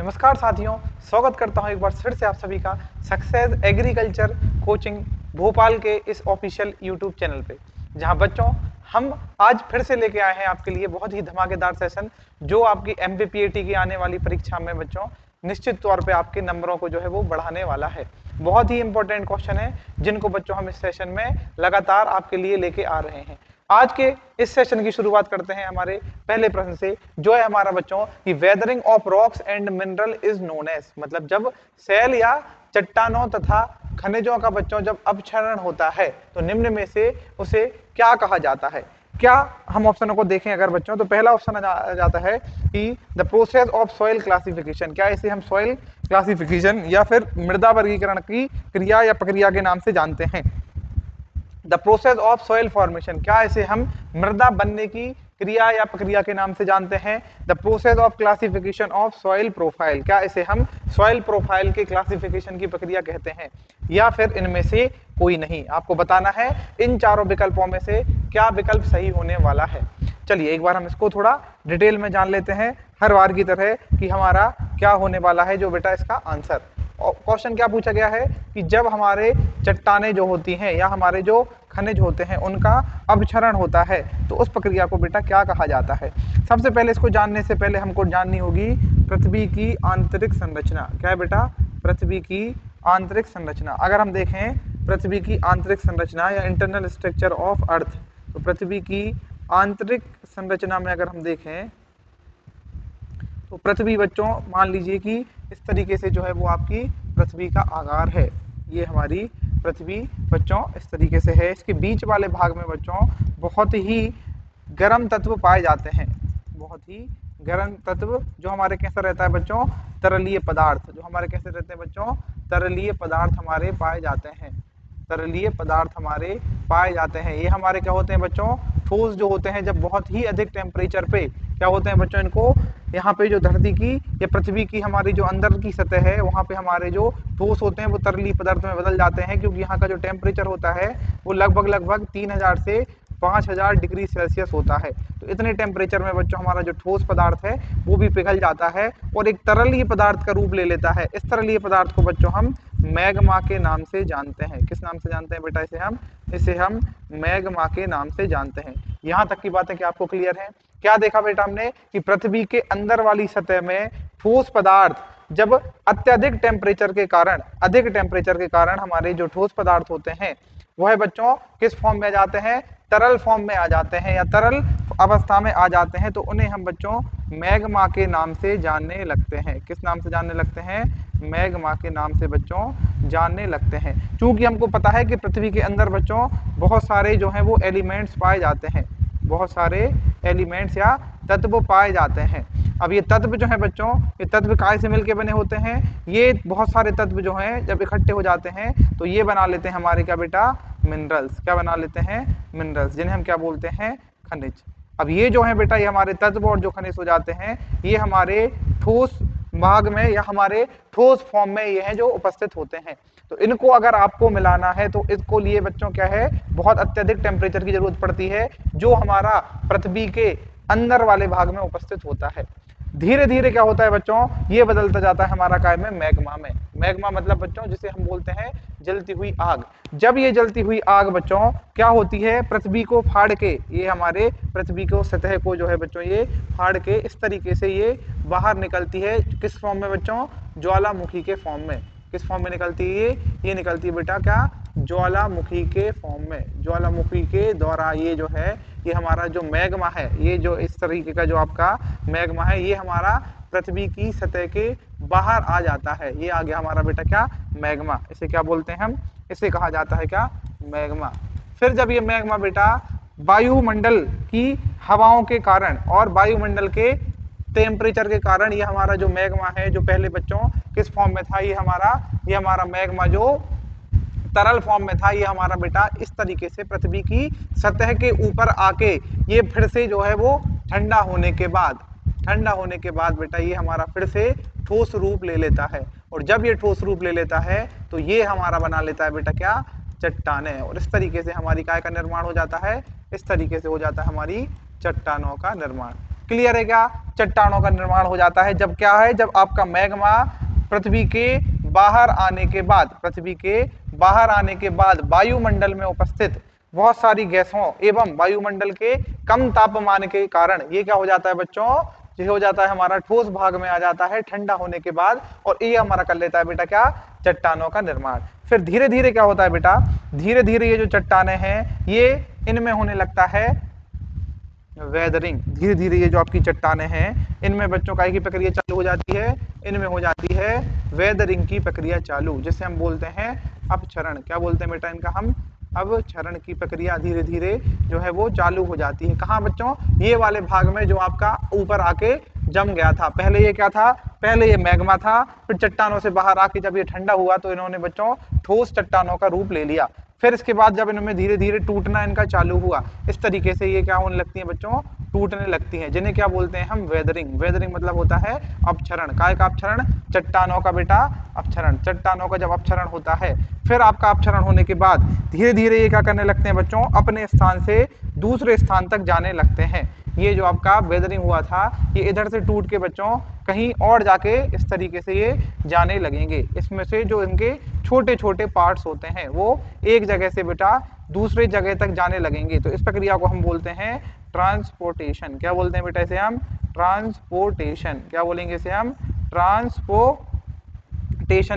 नमस्कार साथियों, स्वागत करता हूं एक बार फिर से आप सभी का सक्सेस एग्रीकल्चर कोचिंग भोपाल के इस ऑफिशियल यूट्यूब चैनल पे, जहां बच्चों हम आज फिर से लेके आए हैं आपके लिए बहुत ही धमाकेदार सेशन जो आपकी एमपीपीएटी की आने वाली परीक्षा में बच्चों निश्चित तौर पे आपके नंबरों को जो है वो बढ़ाने वाला है। बहुत ही इंपॉर्टेंट क्वेश्चन है जिनको बच्चों हम इस सेशन में लगातार आपके लिए लेके आ रहे हैं। आज के इस सेशन की शुरुआत करते हैं हमारे पहले प्रश्न से, जो है हमारा बच्चों कि weathering of rocks and mineral is known as, मतलब जब सेल या चट्टानों तथा खनिजों का बच्चों जब अपक्षरण होता है तो निम्न में से उसे क्या कहा जाता है। क्या हम ऑप्शनों को देखें अगर बच्चों, तो पहला ऑप्शन आ जाता है कि the process of soil classification. क्या इसे हम सॉइल क्लासिफिकेशन या फिर मृदा वर्गीकरण की क्रिया या प्रक्रिया के नाम से जानते हैं। The process of soil formation, क्या इसे हम मृदा बनने की क्रिया या प्रक्रिया के नाम से जानते हैं। The process of classification of soil profile, क्या इसे हम सॉइल प्रोफाइल के क्लासिफिकेशन की प्रक्रिया कहते हैं, या फिर इनमें से कोई नहीं। आपको बताना है इन चारों विकल्पों में से क्या विकल्प सही होने वाला है। चलिए एक बार हम इसको थोड़ा डिटेल में जान लेते हैं हर बार की तरह कि हमारा क्या होने वाला है जो बेटा इसका आंसर। क्वेश्चन क्या पूछा गया है कि जब हमारे चट्टाने जो होती हैं या हमारे जो खनिज होते हैं उनका अपक्षरण होता है तो उस प्रक्रिया को बेटा क्या कहा जाता है। सबसे पहले इसको जानने से पहले हमको जाननी होगी पृथ्वी की आंतरिक संरचना। क्या है बेटा? पृथ्वी की आंतरिक संरचना। अगर हम देखें पृथ्वी की आंतरिक संरचना या इंटरनल स्ट्रक्चर ऑफ अर्थ, तो पृथ्वी की आंतरिक संरचना में अगर हम देखें तो पृथ्वी बच्चों मान लीजिए कि इस तरीके से जो है वो आपकी पृथ्वी का आकार है। ये हमारी पृथ्वी बच्चों इस तरीके से है। इसके बीच वाले भाग में बच्चों बहुत ही गर्म तत्व पाए जाते हैं। बहुत ही गर्म तत्व जो हमारे कैसा रहता है बच्चों? तरलीय पदार्थ। जो हमारे कैसे रहते हैं बच्चों? तरलीय पदार्थ हमारे पाए जाते हैं। तरलीय पदार्थ हमारे पाए जाते हैं। ये हमारे क्या होते हैं बच्चों? ठोस जो होते हैं जब बहुत ही अधिक टेम्परेचर पे क्या होते हैं बच्चों? इनको यहाँ पे जो धरती की या पृथ्वी की हमारी जो अंदर की सतह है वहां पे हमारे जो ठोस होते हैं वो तरलीय पदार्थ में बदल जाते हैं, क्योंकि यहाँ का जो टेम्परेचर होता है वो लगभग 3000 से 5000 डिग्री सेल्सियस होता है। तो इतने टेम्परेचर में बच्चों हमारा जो ठोस पदार्थ है वो भी पिघल जाता है और एक तरलीय पदार्थ का रूप ले लेता है। इस तरलीय पदार्थ को बच्चों हम मैग्मा के नाम से जानते हैं। किस नाम से जानते हैं बेटा? इसे हम मैग्मा के नाम से जानते हैं। यहाँ तक की बातें क्या आपको क्लियर है? क्या देखा बेटा हमने कि पृथ्वी के अंदर वाली सतह में ठोस पदार्थ जब अत्यधिक टेम्परेचर के कारण हमारे जो ठोस पदार्थ होते हैं वह बच्चों किस फॉर्म में आ जाते हैं? तरल फॉर्म में आ जाते हैं या तरल अवस्था में आ जाते हैं, तो उन्हें हम बच्चों मैग्मा के नाम से जानने लगते हैं। किस नाम से जानने लगते हैं? मैग्मा के नाम से बच्चों जानने लगते हैं। क्योंकि हमको पता है कि पृथ्वी के अंदर बच्चों बहुत सारे जो हैं वो एलिमेंट्स पाए जाते हैं। बहुत सारे एलिमेंट्स या तत्व पाए जाते हैं। अब ये तत्व जो है बच्चों, ये तत्व काय से मिलके बने होते हैं? ये बहुत सारे तत्व जो हैं जब इकट्ठे हो जाते हैं तो ये बना लेते हैं हमारे क्या बेटा? मिनरल्स। क्या बना लेते हैं? मिनरल्स, जिन्हें हम क्या बोलते हैं? खनिज। अब ये जो है बेटा ये हमारे तत्व और जो खनिज हो जाते हैं ये हमारे ठोस भाग में या हमारे ठोस फॉर्म में ये हैं जो उपस्थित होते हैं। तो इनको अगर आपको मिलाना है तो इसको लिए बच्चों क्या है? बहुत अत्यधिक टेम्परेचर की जरूरत पड़ती है जो हमारा पृथ्वी के अंदर वाले भाग में उपस्थित होता है। धीरे धीरे क्या होता है बच्चों? ये बदलता जाता है हमारा काय में? मैग्मा में। मैग्मा मतलब बच्चों जिसे हम बोलते हैं जलती हुई आग। जब ये जलती हुई आग बच्चों क्या होती है? पृथ्वी को फाड़ के, ये हमारे पृथ्वी को सतह को जो है बच्चों ये फाड़ के इस तरीके से ये बाहर निकलती है। किस फॉर्म में बच्चों? ज्वालामुखी के फॉर्म में। किस फॉर्म में निकलती है ये निकलती है बेटा क्या? ज्वालामुखी के फॉर्म में। ज्वालामुखी के द्वारा ये जो है ये हमारा जो मैग्मा है, ये जो इस तरीके का जो आपका मैग्मा है ये हमारा पृथ्वी की सतह के बाहर आ जाता है। ये आ गया हमारा बेटा क्या? मैग्मा। इसे क्या बोलते हैं हम? इसे कहा जाता है क्या? मैग्मा। फिर जब ये मैग्मा बेटा वायुमंडल की हवाओं के कारण और वायुमंडल के टेम्परेचर के कारण ये हमारा जो मैग्मा है जो पहले बच्चों किस फॉर्म में था? ये हमारा मैग्मा जो तरल फॉर्म में था ये हमारा बेटा इस तरीके से पृथ्वी की सतह के ऊपर आके ये फिर से जो है वो ठंडा होने के बाद बेटा ये हमारा फिर से ठोस रूप ले लेता है। और जब ये ठोस रूप ले लेता है तो ये हमारा बना लेता है बेटा क्या? चट्टाने। और इस तरीके से हमारी काय का निर्माण हो जाता है? इस तरीके से हो जाता है हमारी चट्टानों का निर्माण। क्लियर है क्या? चट्टानों का निर्माण हो जाता है जब क्या है, जब आपका मैग्मा पृथ्वी के बाहर आने के बाद, पृथ्वी के बाहर आने के बाद वायुमंडल में उपस्थित बहुत सारी गैसों एवं वायुमंडल के कम तापमान के कारण ये क्या हो जाता है बच्चों, ये हो जाता है हमारा ठोस भाग में आ जाता है ठंडा होने के बाद, और ये हमारा कर लेता है बेटा क्या, चट्टानों का निर्माण। फिर धीरे धीरे क्या होता है बेटा, धीरे धीरे ये जो चट्टाने हैं ये इनमें होने लगता है वेदरिंग। धीरे धीरे ये जो आपकी चट्टाने हैं इनमें बच्चों का की प्रक्रिया चालू हो जाती है, इनमें हो जाती है वेदरिंग की प्रक्रिया चालू, जिसे हम बोलते हैं अपक्षरण। क्या बोलते हैं बेटा इनका हम, अपक्षरण की प्रक्रिया धीरे धीरे जो है वो चालू हो जाती है। कहाँ बच्चों, ये वाले भाग में जो आपका ऊपर आके जम गया था। पहले ये क्या था, पहले ये मैग्मा था, फिर चट्टानों से बाहर आके जब ये ठंडा हुआ तो इन्होंने बच्चों ठोस चट्टानों का रूप ले लिया। फिर इसके बाद जब इनमें धीरे धीरे टूटना इनका चालू हुआ, इस तरीके से ये क्या होने लगती हैं बच्चों, टूटने लगती हैं, जिन्हें क्या बोलते हैं हम, वेदरिंग। वेदरिंग मतलब होता है अपक्षरण। काय का अपक्षरण, चट्टानों का बेटा अपक्षरण। चट्टानों का जब अपक्षरण होता है, फिर आपका अपक्षरण होने के बाद धीरे धीरे ये क्या करने लगते हैं बच्चों, अपने स्थान से दूसरे स्थान तक जाने लगते हैं। ये जो आपका वेदरिंग हुआ था ये इधर से टूट के बच्चों कहीं और जाके इस तरीके से ये जाने लगेंगे। इसमें से जो इनके छोटे छोटे पार्ट्स होते हैं वो एक जगह से बेटा दूसरे जगह तक जाने लगेंगे। तो इस प्रक्रिया को हम बोलते हैं ट्रांसपोर्टेशन। क्या बोलते हैं बेटा इसे हम, ट्रांसपोर्टेशन। क्या बोलेंगे इसे हम, ट्रांसपोर्टेशन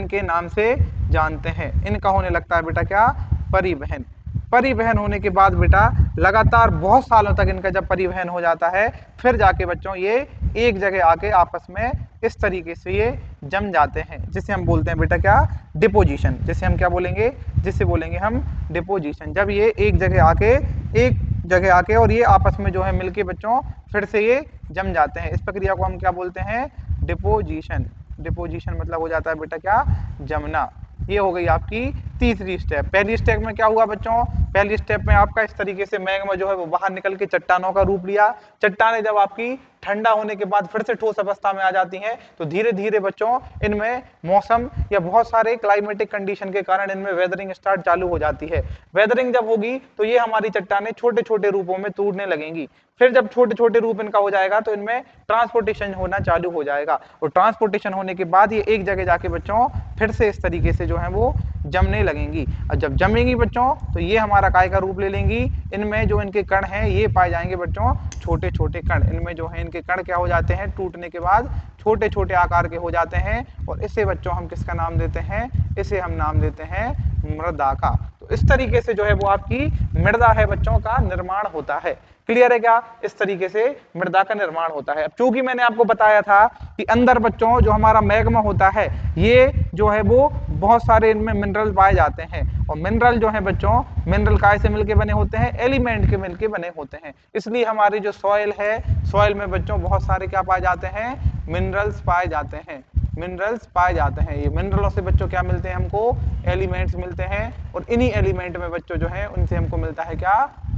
के नाम से जानते हैं। इनका होने लगता है बेटा क्या, परिवहन। परिवहन होने के बाद बेटा लगातार बहुत सालों तक इनका जब परिवहन हो जाता है, फिर जाके बच्चों ये एक जगह आके आपस में इस तरीके से ये जम जाते हैं, जिसे हम बोलते हैं बेटा क्या, डिपोजिशन। जिसे हम क्या बोलेंगे, जिसे बोलेंगे हम डिपोजिशन। जब ये एक जगह आके और ये आपस में जो है मिलके बच्चों फिर से ये जम जाते हैं, इस प्रक्रिया को हम क्या बोलते हैं, डिपोजिशन। डिपोजिशन मतलब हो जाता है बेटा क्या, जमना। ये हो गई आपकी तीसरी स्टेप। पहली स्टेप में क्या हुआ बच्चों, पहली स्टेप में आपका इस तरीके से मैग्मा जो है वो बाहर निकल के चट्टानों का रूप लिया। चट्टानें जब आपकी ठंडा होने के बाद फिर से ठोस अवस्था में आ जाती हैं, तो धीरे धीरे बच्चों इनमें मौसम या बहुत सारे क्लाइमेटिक कंडीशन के कारण इनमें वेदरिंग स्टार्ट चालू हो जाती है। वेदरिंग जब होगी तो ये हमारी चट्टानें छोटे छोटे रूपों में टूटने लगेंगी। फिर जब छोटे छोटे रूप इनका हो जाएगा तो इनमें ट्रांसपोर्टेशन होना चालू हो जाएगा, और ट्रांसपोर्टेशन होने के बाद ये एक जगह जाके बच्चों फिर से इस तरीके से जो है वो जमने लगेंगी। और जब जमेंगी बच्चों तो ये हमारा काय का रूप ले लेंगी। इनमें जो इनके कण हैं ये पाए जाएंगे बच्चों छोटे छोटे कण। इनमें जो है इनके कण क्या हो जाते हैं, टूटने के बाद छोटे छोटे आकार के हो जाते हैं, और इसे बच्चों हम किसका नाम देते हैं, इसे हम नाम देते हैं मृदा का। तो इस तरीके से जो है वो आपकी मृदा है बच्चों का निर्माण होता है। क्लियर है क्या, इस तरीके से मृदा का निर्माण होता है। अब चूंकि मैंने आपको बताया था कि अंदर बच्चों जो हमारा मैग्मा होता है ये जो है वो बहुत सारे इनमें मिनरल पाए जाते हैं, और मिनरल जो है बच्चों, मिनरल काय से मिलके बने होते हैं, एलिमेंट के मिलके बने होते हैं। इसलिए हमारी जो सॉइल है, सॉइल में बच्चों बहुत सारे क्या पाए जाते हैं, मिनरल्स पाए जाते हैं। मिनरल्स पाए जाते हैं, ये मिनरलों से बच्चों क्या मिलते हैं हमको, एलिमेंट्स मिलते हैं, और इन्हीं एलिमेंट में बच्चों जो है उनसे हमको मिलता है क्या,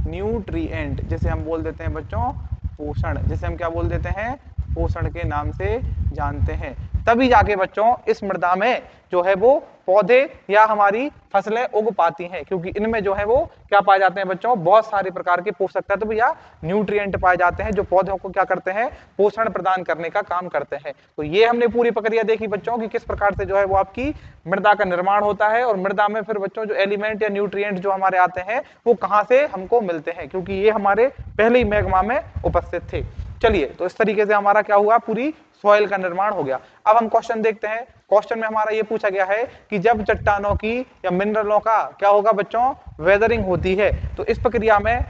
न्यूट्रिएंट, जिसे हम बोल देते हैं बच्चों पोषण। जिसे हम क्या बोल देते हैं, पोषण के नाम से जानते हैं। तभी जाके बच्चों इस मृदा में जो है वो पौधे या हमारी फसलें उग पाती हैं, क्योंकि इनमें जो है वो क्या पाए जाते हैं बच्चों, बहुत सारे प्रकार के पोषक तत्व या न्यूट्रिएंट पाए जाते हैं जो पौधों को क्या करते हैं, पोषण प्रदान करने का काम करते हैं। तो ये हमने पूरी प्रक्रिया देखी बच्चों की किस प्रकार से जो है वो आपकी मृदा का निर्माण होता है, और मृदा में फिर बच्चों जो एलिमेंट या न्यूट्रिएंट जो हमारे आते हैं वो कहाँ से हमको मिलते हैं, क्योंकि ये हमारे पहले ही मैग्मा में उपस्थित थे। चलिए, तो इस तरीके से हमारा क्या हुआ, पूरी सॉइल का निर्माण हो गया। अब हम क्वेश्चन देखते हैं। क्वेश्चन में हमारा ये पूछा गया है कि जब चट्टानों की या मिनरलों का क्या होगा बच्चों, वेदरिंग होती है, तो इस प्रक्रिया में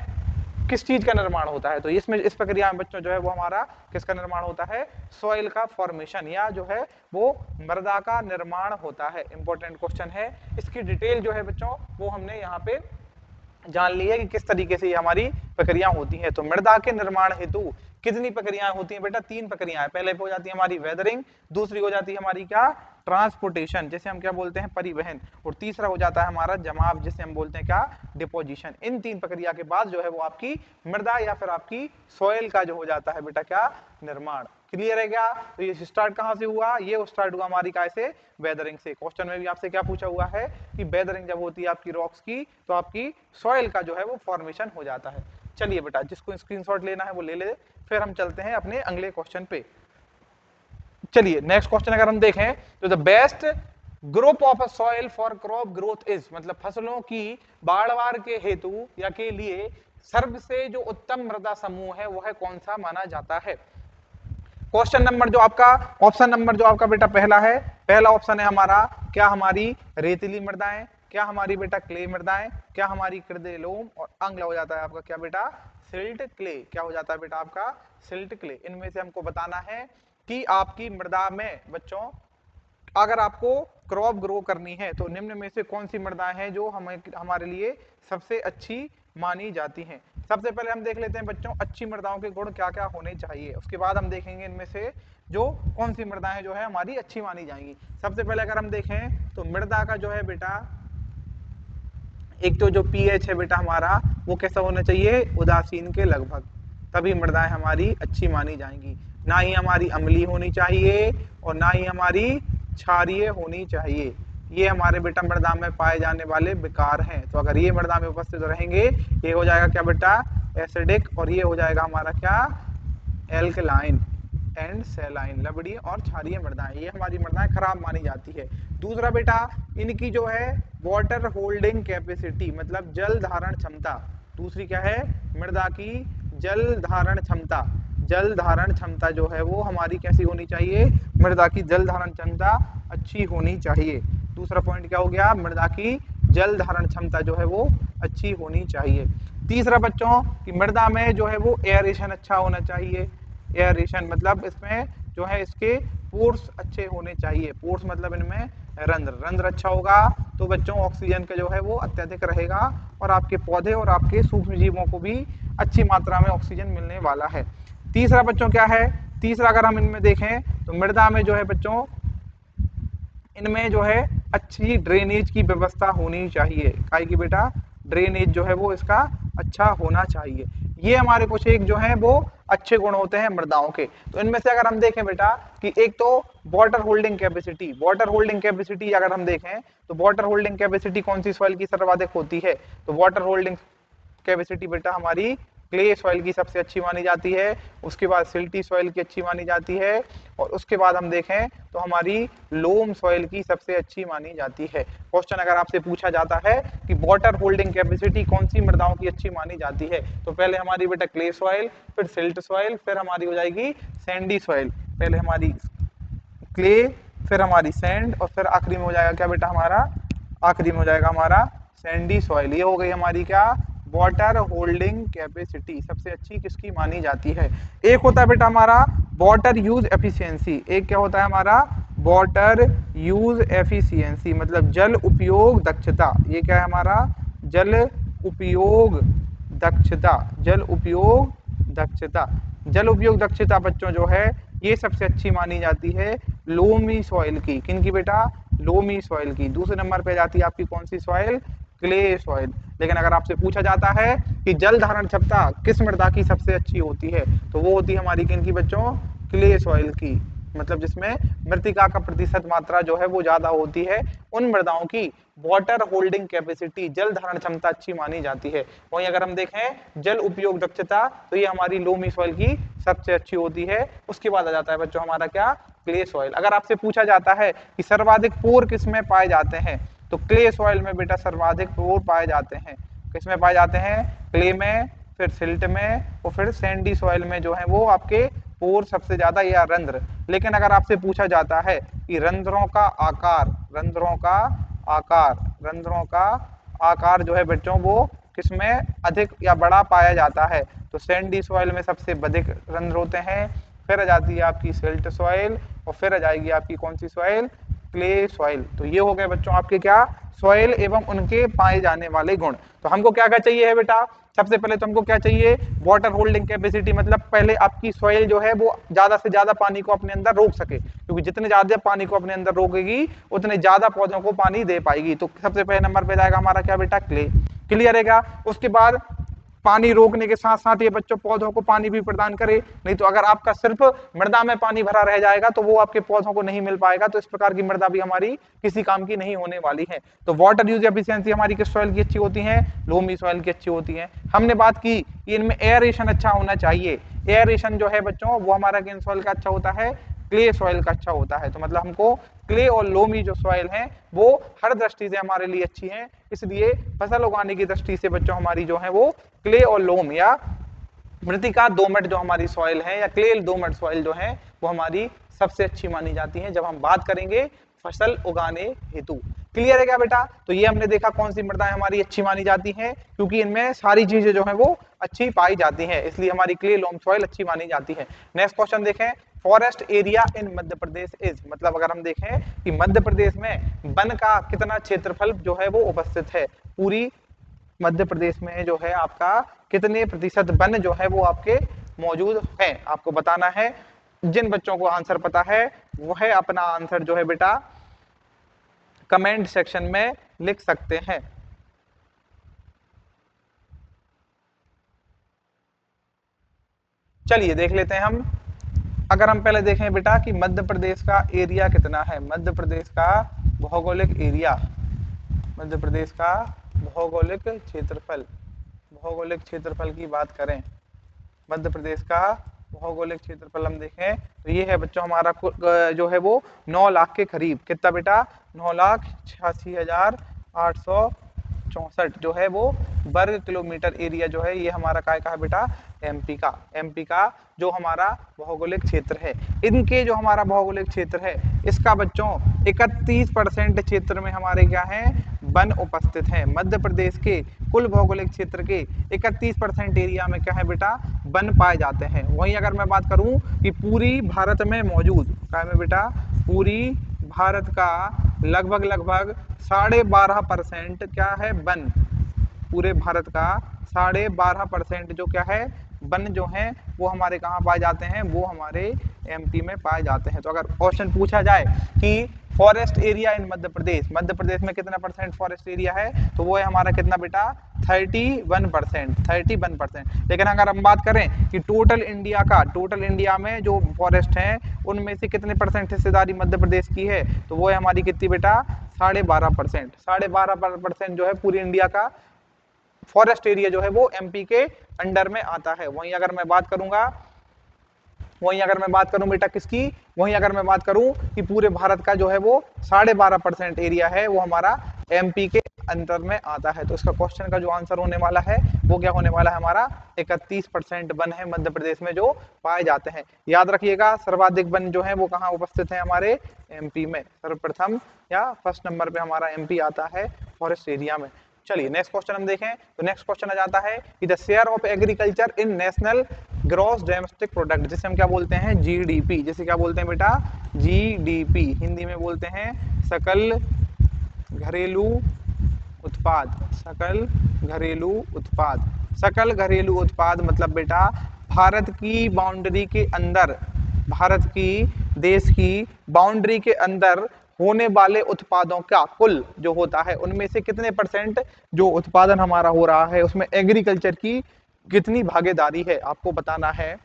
किस चीज का निर्माण होता है। तो इसमें इस प्रक्रिया में बच्चों जो है वो हमारा किसका निर्माण होता है, सॉइल का फॉर्मेशन या जो है वो मृदा का निर्माण होता है। इंपॉर्टेंट क्वेश्चन है, इसकी डिटेल जो है बच्चों वो हमने यहाँ पे जान ली है कि किस तरीके से ये हमारी प्रक्रिया होती है। तो मृदा के निर्माण हेतु कितनी प्रक्रियाएं होती हैं बेटा, 3 प्रक्रियाएं। पहले हो जाती है हमारी वेदरिंग, दूसरी हो जाती है हमारी क्या, ट्रांसपोर्टेशन, जिसे हम क्या बोलते हैं, परिवहन, और तीसरा हो जाता है हमारा जमाव, जिसे हम बोलते हैं क्या, डिपोजिशन। इन 3 प्रक्रिया के बाद जो है वो आपकी मृदा या फिर आपकी सॉइल का जो हो जाता है बेटा क्या, निर्माण। क्लियर है क्या। तो ये स्टार्ट कहां से हुआ, ये स्टार्ट हुआ हमारी काय से, वेदरिंग से। क्वेश्चन में भी आपसे क्या पूछा हुआ है कि वेदरिंग जब होती है आपकी रॉक्स की, तो आपकी सॉइल का जो है वो फॉर्मेशन हो जाता है। चलिए बेटा, जिसको स्क्रीनशॉट लेना है वो ले ले, फिर हम चलते हैं अपने अगले क्वेश्चन पे। चलिए नेक्स्ट क्वेश्चन अगर हम देखें तो the best group of soil for crop growth is, मतलब फसलों की बाढ़वार के हेतु या के लिए सबसे जो उत्तम मृदा समूह है वो है कौन सा माना जाता है। क्वेश्चन नंबर जो आपका, ऑप्शन नंबर जो आपका बेटा पहला है, पहला ऑप्शन है हमारा, क्या हमारी रेतीली मृदाएं, क्या हमारी बेटा क्ले मृदाएं, क्या हमारी कृदे लोम, और अगला हो जाता है आपका क्या बेटा, सिल्ट क्ले। क्या हो जाता है बेटा आपका, सिल्ट क्ले। इनमें से हमको बताना है कि आपकी मृदा में बच्चों अगर आपको क्रॉप ग्रो करनी है तो निम्न में से कौन सी मृदाएं हैं जो हमें हमारे लिए सबसे अच्छी मानी जाती हैं। सबसे पहले हम देख लेते हैं बच्चों अच्छी मृदाओं के गुण क्या क्या होने चाहिए, उसके बाद हम देखेंगे इनमें से जो कौन सी मृदाएं जो है हमारी अच्छी मानी जाएंगी। सबसे पहले अगर हम देखें तो मृदा का जो है बेटा एक तो जो पीएच है बेटा हमारा वो कैसा होना चाहिए, उदासीन के लगभग, तभी मृदाएं हमारी अच्छी मानी जाएंगी। ना ही हमारी अम्लीय होनी चाहिए और ना ही हमारी क्षारीय होनी चाहिए। ये हमारे बेटा मृदा में पाए जाने वाले विकार हैं। तो अगर ये मृदा में उपस्थित रहेंगे ये हो जाएगा क्या बेटा, एसिडिक, और ये हो जाएगा हमारा क्या, एल्कलाइन एंड सैलाइन, लवणीय और क्षारीय मृदाएं, ये हमारी मृदाएं खराब मानी जाती है। दूसरा बेटा इनकी जो है वाटर होल्डिंग कैपेसिटी, मतलब जल धारण क्षमता। दूसरी क्या है, मृदा की जल धारण क्षमता। जल धारण क्षमता जो है वो हमारी कैसी होनी चाहिए, मृदा की जल धारण क्षमता अच्छी होनी चाहिए। दूसरा पॉइंट क्या हो गया, मृदा की जल धारण क्षमता जो है वो अच्छी होनी चाहिए। तीसरा बच्चों कि मृदा में जो है वो एयरेशन अच्छा होना चाहिए। एयरेशन मतलब इसमें जो है इसके पोर्स अच्छे होने चाहिए। पोर्स मतलब इनमें रंध्र, रंध्र अच्छा होगा तो बच्चों ऑक्सीजन का जो है वो अत्यधिक रहेगा और आपके पौधे और आपके सूक्ष्म जीवों को भी अच्छी मात्रा में ऑक्सीजन मिलने वाला है। तीसरा बच्चों क्या है, तीसरा अगर हम इनमें देखें तो मृदा में जो है बच्चों इनमें जो है अच्छी ड्रेनेज की व्यवस्था होनी चाहिए। काहे की बेटा, ड्रेनेज जो है वो इसका अच्छा होना चाहिए। ये हमारे कुछ एक जो है वो अच्छे गुण होते हैं मृदाओं के। तो इनमें से अगर हम देखें बेटा कि एक तो water holding capacity, water holding capacity अगर हम देखें तो वाटर होल्डिंग कैपेसिटी कौन सी सॉइल की सर्वाधिक होती है, तो वाटर होल्डिंग कैपेसिटी बेटा हमारी क्ले सॉइल की सबसे अच्छी मानी जाती है, उसके बाद सिल्टी सॉइल की अच्छी मानी जाती है, और उसके बाद हम देखें तो हमारी लोम सॉइल की सबसे अच्छी मानी जाती है। क्वेश्चन अगर आपसे पूछा जाता है कि वाटर होल्डिंग कैपेसिटी कौन सी मृदाओं की अच्छी मानी जाती है, तो पहले हमारी बेटा क्ले सॉइल, फिर सिल्ट सॉइल, फिर हमारी हो जाएगी सैंडी सॉइल। पहले हमारी क्ले, फिर हमारी सैंड, और फिर आखिरी में हो जाएगा क्या बेटा हमारा, आखिरी में हो जाएगा हमारा सैंडी सॉइल। ये हो गई हमारी क्या, वाटर होल्डिंग कैपेसिटी सबसे अच्छी किसकी मानी जाती है। एक होता है बेटा हमारा वाटर यूज एफिशिएंसी, एक क्या होता है हमारा वाटर यूज एफिशिएंसी मतलब जल उपयोग दक्षता। ये क्या है हमारा, जल उपयोग दक्षता, जल उपयोग दक्षता। जल उपयोग दक्षता बच्चों जो है ये सबसे अच्छी मानी जाती है लोमी सॉइल की। किनकी बेटा, लोमी सॉइल की। दूसरे नंबर पे जाती है आपकी कौन सी सॉइल, क्ले सॉइल। लेकिन अगर आपसे पूछा जाता है कि जल धारण क्षमता किस मृदा की सबसे अच्छी होती है, तो वो होती है हमारी किनकी बच्चों, क्ले सॉइल की, मतलब जिसमें मृतिका का प्रतिशत मात्रा जो है वो ज्यादा होती है, उन मृदाओं की वाटर होल्डिंग कैपेसिटी जल धारण क्षमता अच्छी मानी जाती है। वहीं अगर हम देखें जल उपयोग दक्षता तो ये हमारी लोमी सॉइल की सबसे अच्छी होती है। उसके बाद आ जाता है बच्चों हमारा क्या, क्ले सॉइल। अगर आपसे पूछा जाता है कि सर्वाधिक पोर किसमें पाए जाते हैं, तो क्ले सॉइल में बेटा सर्वाधिक पोर पाए जाते हैं। किसमें पाए जाते हैं, क्ले में, फिर सिल्ट में, और फिर सैंडी सॉइल में जो है वो आपके पोर सबसे ज्यादा या रंध्र। लेकिन अगर आपसे पूछा जाता है कि रंध्रों का आकार, रंध्रों का आकार, रंध्रों का आकार जो है बच्चों वो किसमें अधिक या बड़ा पाया जाता है, तो सैंडी सॉइल में सबसे अधिक रंध्र होते हैं। फिर आ जाती है आपकी सिल्ट सॉइल, और फिर आ जाएगी आपकी कौन सी सॉइल, क्ले सॉइल। तो ये हो गए बच्चों आपके क्या, सॉइल एवं उनके पाए जाने वाले गुण। तो हमको क्या क्या चाहिए है बेटा, सबसे पहले तो हमको क्या चाहिए, वाटर होल्डिंग कैपेसिटी, मतलब पहले आपकी सॉइल जो है वो ज्यादा से ज्यादा पानी को अपने अंदर रोक सके, क्योंकि जितने ज्यादा पानी को अपने अंदर रोकेगी उतने ज्यादा पौधों को पानी दे पाएगी। तो सबसे पहले नंबर पे जाएगा हमारा क्या बेटा, क्ले। क्लियर है क्या। उसके बाद पानी रोकने के साथ साथ ये बच्चों पौधों को पानी भी प्रदान करे। नहीं तो अगर आपका सिर्फ मृदा में पानी भरा रह जाएगा तो वो आपके पौधों को नहीं मिल पाएगा, तो इस प्रकार की मृदा भी हमारी किसी काम की नहीं होने वाली है। तो वाटर यूज एफिशिएंसी हमारी किस सॉइल की अच्छी होती है? लोमी सॉइल की अच्छी होती है। हमने बात की इनमें एयरेशन अच्छा होना चाहिए। एयरेशन जो है बच्चों वो हमारा किन सॉइल का अच्छा होता है? क्ले सॉइल का अच्छा होता है। तो मतलब हमको क्ले और लोमी जो सॉइल है वो हर दृष्टि से हमारे लिए अच्छी है, इसलिए फसल उगाने की दृष्टि से बच्चों हमारी जो है वो क्ले और लोम या मृतिका दोमट जो हमारी सॉइल है या क्ले दोमट सॉइल जो है वो हमारी सबसे अच्छी मानी जाती है जब हम बात करेंगे फसल उगाने हेतु। क्लियर है क्या बेटा? तो ये हमने देखा कौन सी मृदाएं हमारी अच्छी मानी जाती हैं, क्योंकि इनमें सारी चीजें जो है वो अच्छी पाई जाती हैं, इसलिए हमारी क्ले लोम सॉइल अच्छी मानी जाती है। नेक्स्ट क्वेश्चन देखें, forest area in Madhya Pradesh is, मतलब अगर हम देखें कि मध्य प्रदेश में वन का कितना क्षेत्रफल जो है वो उपस्थित है, पूरी मध्य प्रदेश में जो है आपका कितने प्रतिशत वन जो है वो आपके मौजूद हैं, आपको बताना है। जिन बच्चों को आंसर पता है वह अपना आंसर जो है बेटा कमेंट सेक्शन में लिख सकते हैं। चलिए देख लेते हैं हम। अगर हम पहले देखें बेटा कि मध्य प्रदेश का एरिया कितना है, मध्य प्रदेश का भौगोलिक एरिया, मध्य प्रदेश का भौगोलिक क्षेत्रफल, भौगोलिक क्षेत्रफल की बात करें, मध्य प्रदेश का भौगोलिक क्षेत्रफल हम देखें तो ये है बच्चों हमारा जो है वो 9 लाख के करीब। कितना बेटा? 9,86,864 जो है वो वर्ग किलोमीटर एरिया जो है ये हमारा काय का है बेटा? एमपी का। एमपी का जो हमारा भौगोलिक क्षेत्र है, इनके जो हमारा भौगोलिक क्षेत्र है इसका बच्चों 31% क्षेत्र में हमारे क्या है? वन उपस्थित है। मध्य प्रदेश के कुल भौगोलिक क्षेत्र के 31% एरिया में क्या है बेटा? वन पाए जाते हैं। वहीं अगर मैं बात करूं कि पूरी भारत में मौजूद क्या है बेटा? पूरी भारत का लगभग लगभग 12.5% क्या है? वन। पूरे भारत का 12.5% जो क्या है? वन जो है वो हमारे कहाँ पाए जाते हैं? वो हमारे एमपी में पाए जाते हैं। तो अगर क्वेश्चन पूछा जाए कि forest area in Madhya Pradesh, Madhya Pradesh में कितना परसेंट फॉरेस्ट एरिया है, तो वो है हमारा कितना बेटा? 31%, 31%। लेकिन अगर हम बात करें कि टोटल इंडिया का, टोटल इंडिया में जो फॉरेस्ट है उनमें से कितने परसेंट हिस्सेदारी मध्य प्रदेश की है, तो वो है हमारी कितनी बेटा? 12.5%। 12.5% जो है पूरी इंडिया का फॉरेस्ट एरिया जो है वो एमपी के अंडर में आता है। वहीं अगर मैं बात करूंगा, वहीं अगर मैं बात करूं बेटा किसकी, वहीं अगर मैं बात करूं कि पूरे भारत का जो है वो 12.5% एरिया है वो हमारा एमपी के अंडर में आता है। तो इसका क्वेश्चन का जो आंसर होने वाला है वो क्या होने वाला है? हमारा 31% वन है मध्य प्रदेश में जो पाए जाते हैं। याद रखिएगा सर्वाधिक वन जो है वो कहाँ उपस्थित है? हमारे एमपी में। सर्वप्रथम या फर्स्ट नंबर पे हमारा एमपी आता है फॉरेस्ट एरिया में। चलिए नेक्स्ट क्वेश्चन हम देखें तो नेक्स्ट क्वेश्चन आ जाता है कि the share of agriculture in national gross domestic product, जिसे हम क्या बोलते हैं? जीडीपी। जिसे क्या बोलते हैं बेटा? जीडीपी। हिंदी में बोलते हैं सकल घरेलू उत्पाद। सकल घरेलू उत्पाद। सकल घरेलू उत्पाद मतलब बेटा भारत की बाउंड्री के अंदर, भारत की देश की बाउंड्री के अंदर होने वाले उत्पादों का कुल जो होता है उनमें से कितने परसेंट जो उत्पादन हमारा हो रहा है उसमें एग्रीकल्चर की कितनी भागीदारी है, आपको बताना है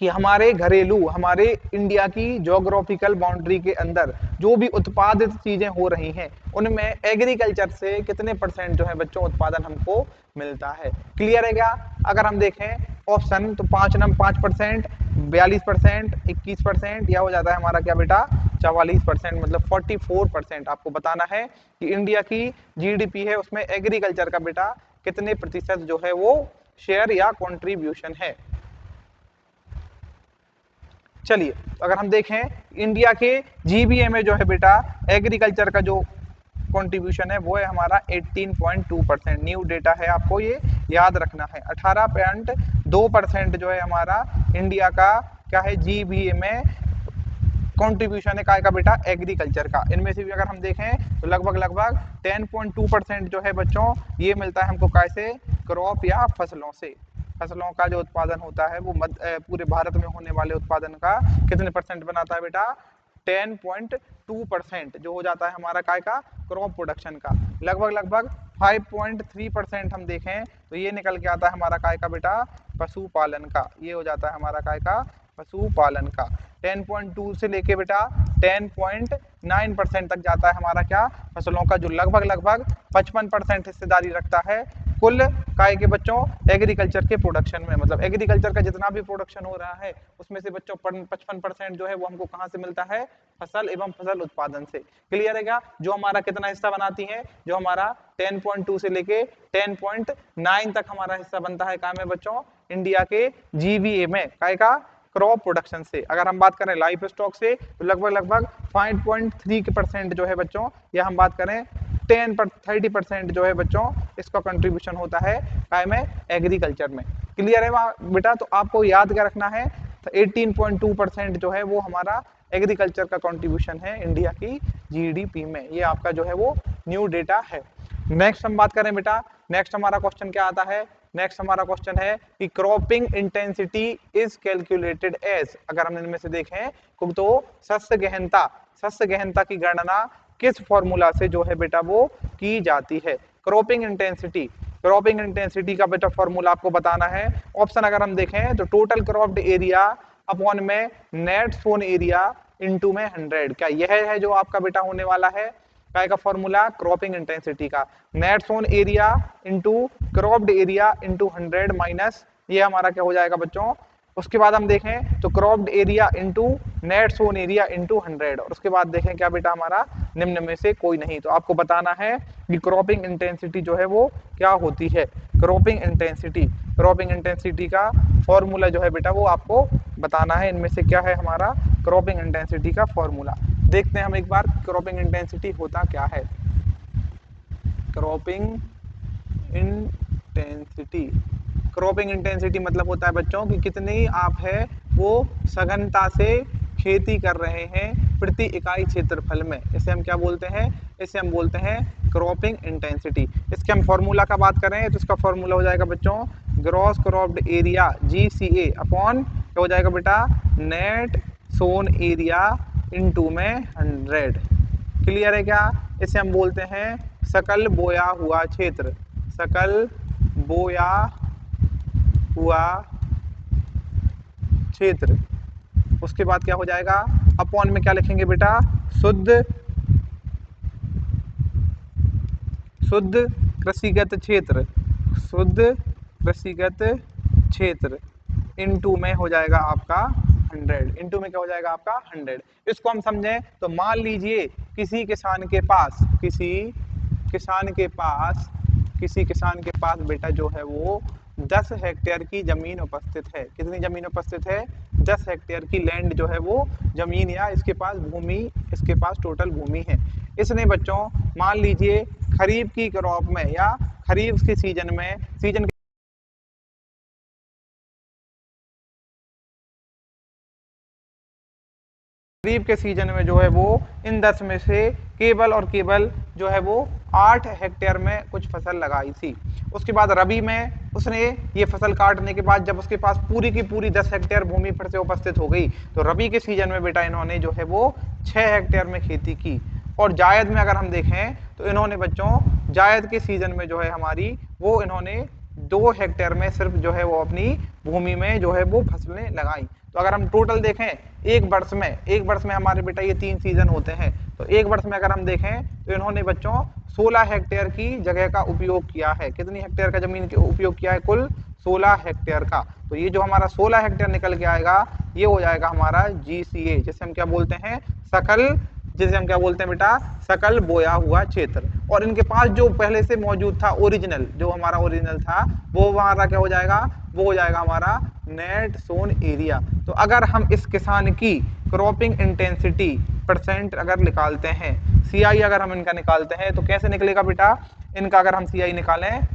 कि हमारे घरेलू, हमारे इंडिया की ज्योग्राफिकल बाउंड्री के अंदर जो भी उत्पादित चीजें हो रही हैं उनमें एग्रीकल्चर से कितने परसेंट जो है बच्चों उत्पादन हमको मिलता है। क्लियर है क्या? अगर हम देखें ऑप्शन तो 5%, 42%, 21% या हो जाता है हमारा क्या बेटा? 44%, मतलब 44%। आपको बताना है कि इंडिया की जीडीपी है उसमें एग्रीकल्चर का बेटा कितने प्रतिशत जो है वो शेयर या कॉन्ट्रीब्यूशन है। चलिए अगर हम देखें इंडिया के जीबीए में जो है बेटा एग्रीकल्चर का जो कंट्रीब्यूशन है वो है हमारा 18.2%। न्यू डेटा है, आपको ये याद रखना है। 18.2% जो है हमारा इंडिया का क्या है? जीबीए में कंट्रीब्यूशन है काय का बेटा? एग्रीकल्चर का। इनमें से भी अगर हम देखें तो लगभग लगभग 10.2% जो है बच्चों ये मिलता है हमको काय से? क्रॉप या फसलों से। फसलों का जो उत्पादन होता है वो पूरे भारत में होने वाले उत्पादन का कितने परसेंट बनाता है बेटा? 10.2% जो हो जाता है हमारा काय का? क्रॉप प्रोडक्शन का। लगभग लगभग 5.3% हम देखें तो ये निकल के आता है हमारा काय का बेटा, पशुपालन का। ये हो जाता है हमारा काय का, पशुपालन का। 10.2 से लेके बेटा 10.9% तक जाता है हमारा क्या, फसलों का, जो लगभग लगभग 55% हिस्सेदारी रखता है कुल काय के बच्चों एग्रीकल्चर के प्रोडक्शन में। मतलब एग्रीकल्चर का जितना भी प्रोडक्शन हो रहा है उसमें से बच्चों 55% जो है वो हमको कहाँ से मिलता है, फसल एवं फसल उत्पादन से। क्लियर है क्या? जो हमारा कितना हिस्सा बनाती है, जो हमारा 10.2 से लेके 10.9 तक हमारा हिस्सा बनता है कहाँ में बच्चों, इंडिया के जीबीए में, काय का, क्रॉप प्रोडक्शन से। अगर हम बात करें लाइफ स्टॉक से तो लगभग लगभग 5.3% जो है बच्चों, या हम बात करें 30% जो है बच्चों इसका कंट्रीब्यूशन होता है काय में, एग्रीकल्चर में। क्लियर है बेटा? तो आपको याद क्या रखना है, 18.2% जो है वो हमारा एग्रीकल्चर का कंट्रीब्यूशन है इंडिया की जीडीपी में। ये आपका जो है वो न्यू डेटा है। नेक्स्ट हम बात करें बेटा, नेक्स्ट हमारा क्वेश्चन क्या आता है, नेक्स्ट हमारा क्वेश्चन है कि cropping intensity is calculated as. अगर हम इनमें से देखें तो शस्य गहनता की गणना किस फॉर्मूला से जो है बेटा वो की जाती है। क्रॉपिंग इंटेंसिटी का बेटा फॉर्मूला आपको बताना है। ऑप्शन अगर हम देखें तो टोटल क्रॉप्ड एरिया अपॉन में नेट सोन एरिया इनटू में 100। क्या यह है जो आपका बेटा होने वाला है काय का फॉर्मूला, क्रॉपिंग इंटेंसिटी का, net sown area into cropped area into 100 minus ये हमारा क्या हो जाएगा बच्चों। उसके बाद हम देखें तो cropped area into net sown area into 100, और उसके बाद देखें क्या बेटा हमारा निम्न में से कोई नहीं। तो आपको बताना है कि क्रॉपिंग इंटेंसिटी जो है वो क्या होती है। क्रॉपिंग इंटेंसिटी का फॉर्मूला जो है बेटा वो आपको बताना है। इनमें से क्या है हमारा क्रॉपिंग इंटेंसिटी का फॉर्मूला। देखते हैं हम एक बार क्रॉपिंग इंटेंसिटी होता क्या है। क्रॉपिंग इंटेंसिटी मतलब होता है बच्चों कि कितनी आप है वो सघनता से खेती कर रहे हैं प्रति इकाई क्षेत्रफल में। इसे हम क्या बोलते हैं, इसे हम बोलते हैं क्रॉपिंग इंटेंसिटी। इसके हम फॉर्मूला का बात करें तो इसका फॉर्मूला हो जाएगा बच्चों gross cropped area GCA upon क्या हो जाएगा बेटा, नेट सोन एरिया इनटू में 100। क्लियर है क्या? इसे हम बोलते हैं सकल बोया हुआ क्षेत्र, सकल बोया हुआ क्षेत्र। उसके बाद क्या हो जाएगा, अपॉन में क्या लिखेंगे बेटा, शुद्ध कृषिगत क्षेत्र, शुद्ध कृषिगत क्षेत्र इनटू में हो जाएगा आपका 100। इनटू में क्या हो जाएगा आपका 100। इसको हम समझें तो मान लीजिए किसी किसान के पास बेटा जो है वो 10 हेक्टेयर की जमीन उपस्थित है। कितनी जमीन उपस्थित है, 10 हेक्टेयर की लैंड जो है वो जमीन, या इसके पास टोटल भूमि है। इसने बच्चों मान लीजिए खरीफ की क्रॉप में या खरीफ के सीजन खरीफ के सीजन में जो है वो इन 10 में से केवल और केवल जो है वो 8 हेक्टेयर में कुछ फसल लगाई थी। उसके बाद रबी में उसने ये फसल काटने के बाद जब उसके पास पूरी की पूरी 10 हेक्टेयर भूमि फिर से उपस्थित हो गई तो रबी के सीजन में बेटा इन्होंने जो है वो 6 हेक्टेयर में खेती की। और जायद में अगर हम देखें तो इन्होंने बच्चों जायद के सीजन में जो है हमारी वो इन्होंने 2 हेक्टेयर में सिर्फ जो है वो अपनी भूमि में जो है वो फसलें लगाई। तो अगर हम टोटल देखें एक वर्ष में हमारे बेटा ये 3 सीजन होते हैं, तो एक वर्ष में अगर हम देखें तो इन्होंने बच्चों 16 हेक्टेयर की जगह का उपयोग किया है। कितनी हेक्टेयर का जमीन का उपयोग किया है, कुल 16 हेक्टेयर का। तो ये जो हमारा 16 हेक्टेयर निकल के आएगा ये हो जाएगा हमारा GCA, जिसे हम क्या बोलते हैं बेटा सकल बोया हुआ क्षेत्र। और इनके पास जो पहले से मौजूद था ओरिजिनल, जो हमारा ओरिजिनल था वो हमारा क्या हो जाएगा, वो हो जाएगा हमारा नेट सोन एरिया। तो अगर हम इस किसान की क्रॉपिंग इंटेंसिटी परसेंट अगर निकालते हैं, CI अगर हम इनका निकालते हैं तो कैसे निकलेगा बेटा, इनका अगर हम CI निकालें